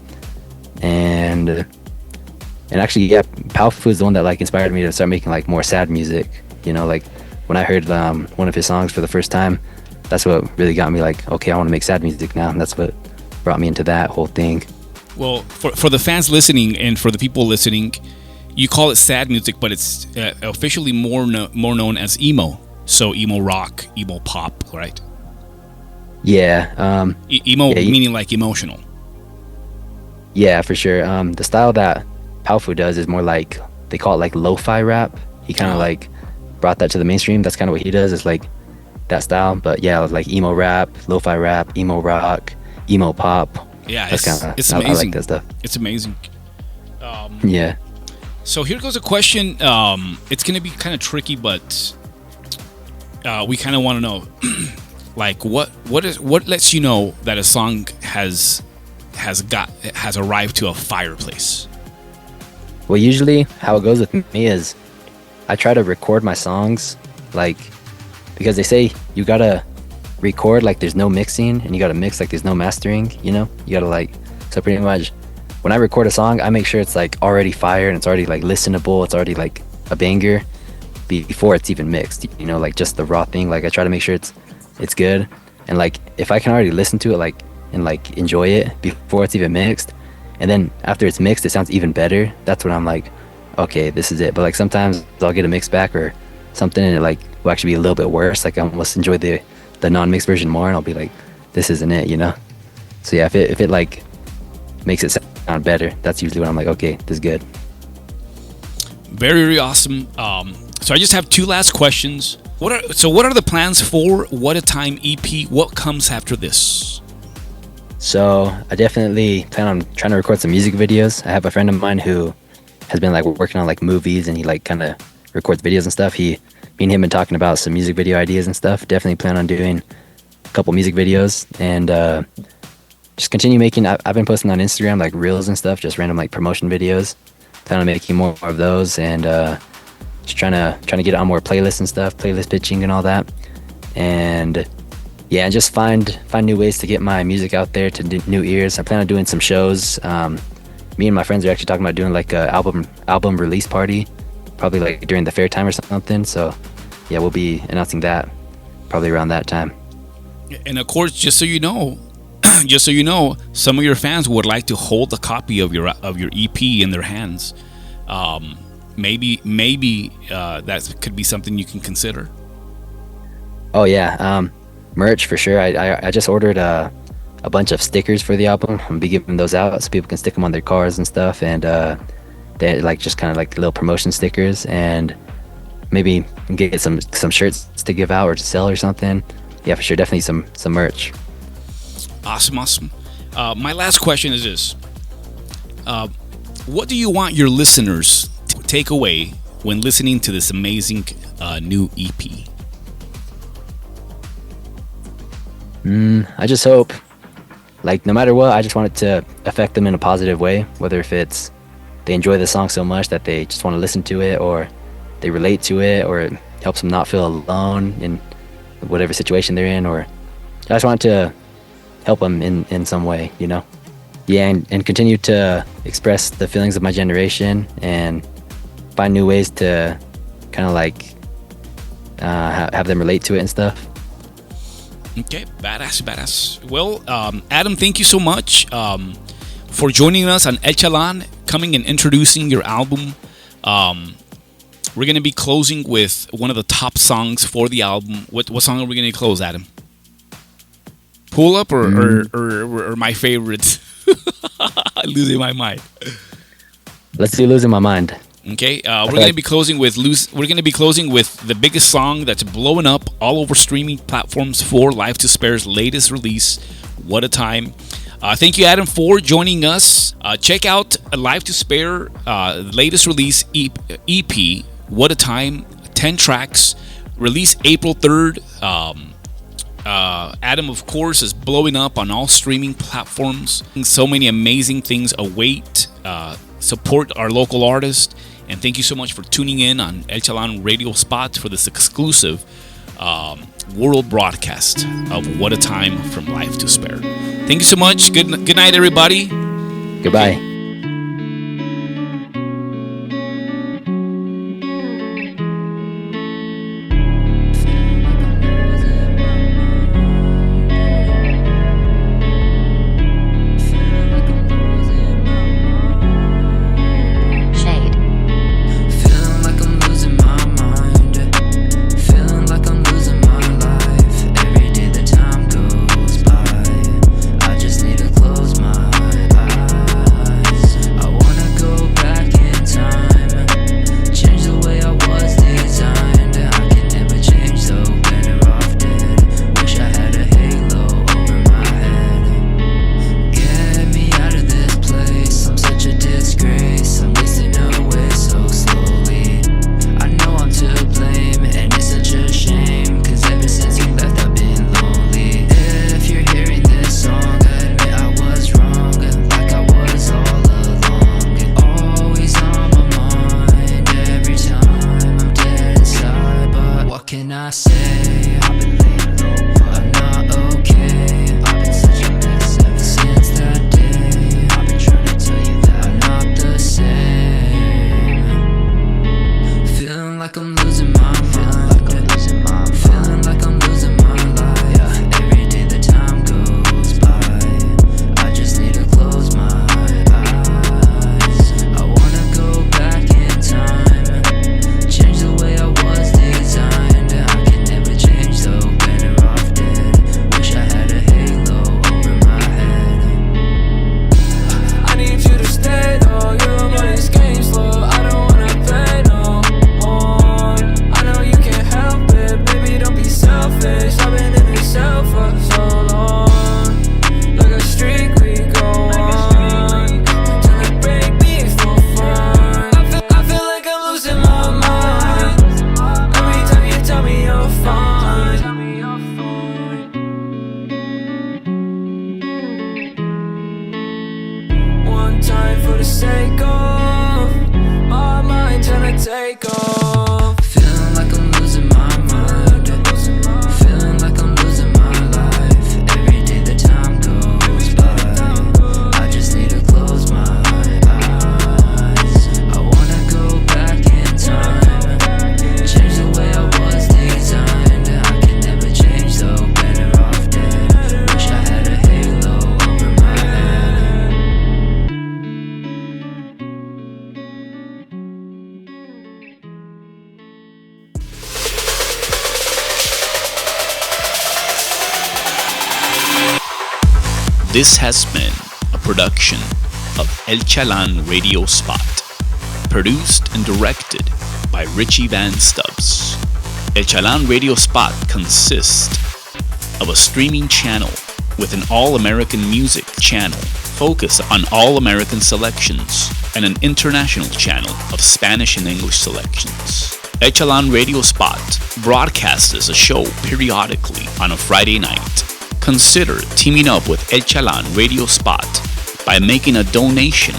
And actually, yeah, Paufu is the one that like inspired me to start making like more sad music. You know, like when I heard one of his songs for the first time, that's what really got me like, okay, I want to make sad music now. And that's what brought me into that whole thing. Well, for the fans listening and for the people listening, you call it sad music, but it's officially more known as emo. So emo rock, emo pop, right? Yeah. Emo meaning like emotional. Yeah, for sure. The style that Paufu does is more like, they call it like lo-fi rap. He kind of like brought that to the mainstream. That's kind of what he does, is like that style. But yeah, like emo rap, lo-fi rap, emo rock, emo pop. Yeah, it's amazing. I like that stuff. It's amazing. Yeah. So here goes a question. It's gonna be kind of tricky, but we kind of want to know, like, what lets you know that a song has arrived to a fireplace? Well, usually how it goes with me is I try to record my songs, like, because they say you gotta record like there's no mixing, and you gotta mix like there's no mastering, you know? You gotta like, so pretty much when I record a song, I make sure it's like already fire and it's already like listenable, it's already like a banger before it's even mixed, you know, like just the raw thing. Like I try to make sure it's good, and like if I can already listen to it like and like enjoy it before it's even mixed, and then after it's mixed it sounds even better, that's when I'm like, okay, this is it. But like sometimes I'll get a mix back or something and it like will actually be a little bit worse, like I almost enjoy the non-mixed version more, and I'll be like, this isn't it, you know? So yeah, if it like makes it sound better, that's usually when I'm like, okay, this is good. Very, very awesome. So I just have two last questions. What are the plans for What a Time EP? What comes after this? So I definitely plan on trying to record some music videos. I have a friend of mine who has been like working on like movies, and he like kind of records videos and stuff. Me and him been talking about some music video ideas and stuff. Definitely plan on doing a couple music videos, and just continue making. I've been posting on Instagram like reels and stuff, just random like promotion videos. Plan on making more of those, and just trying to get on more playlists and stuff, playlist pitching and all that, and yeah, and just find new ways to get my music out there to new ears. I plan on doing some shows. Me and my friends are actually talking about doing like a album release party, probably like during the fair time or something. So yeah, we'll be announcing that probably around that time. And of course, just so you know, some of your fans would like to hold a copy of your EP in their hands. Maybe that could be something you can consider. Oh yeah, merch for sure. I just ordered a bunch of stickers for the album. I'm gonna be giving those out so people can stick them on their cars and stuff, and they're like just kind of like little promotion stickers, and maybe get some shirts to give out or to sell or something. Yeah, for sure, definitely some merch. Awesome. My last question is this: what do you want your listeners to take away when listening to this amazing new EP? I just hope, like, no matter what, I just want it to affect them in a positive way, whether if it's they enjoy the song so much that they just want to listen to it, or they relate to it, or it helps them not feel alone in whatever situation they're in, or I just want it to help them in some way, you know? Yeah, and continue to express the feelings of my generation and find new ways to kind of like have them relate to it and stuff. Okay, badass. Well, Adam, thank you so much for joining us on El Chalán, coming and introducing your album. We're going to be closing with one of the top songs for the album. What song are we going to close, Adam? Pull Up or my favorite? Losing My Mind. Let's do Losing My Mind. Okay, we're going to be closing with the biggest song that's blowing up all over streaming platforms for Life to Spare's latest release, What a Time. Thank you, Adam, for joining us. Check out Life to Spare latest release EP, What a Time, 10 tracks, released April 3rd. Adam, of course, is blowing up on all streaming platforms. So many amazing things await. Support our local artists. And thank you so much for tuning in on El Chalán Radio Spot for this exclusive world broadcast of What a Time from Life to Spare. Thank you so much. Good night, everybody. Goodbye. the sake of my mind trying to take off. Feeling like I'm losing my mind. Feeling like I'm losing my life. Every day the time goes by. I just need to close my eyes. I wanna go back in time. Change the way I was designed. I can never change though. Better off dead. Wish I had a halo over my head. This has been a production of El Chalán Radio Spot, produced and directed by Richie Van Stubbs. El Chalán Radio Spot consists of a streaming channel with an all-American music channel focused on all-American selections and an international channel of Spanish and English selections. El Chalán Radio Spot broadcasts a show periodically on a Friday night. Consider teaming up with El Chalán Radio Spot by making a donation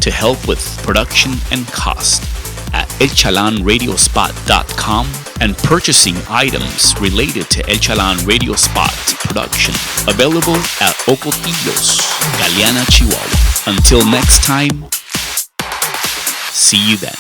to help with production and cost at elchalanradiospot.com and purchasing items related to El Chalán Radio Spot production, available at Ocotillos, Galeana, Chihuahua. Until next time, see you then.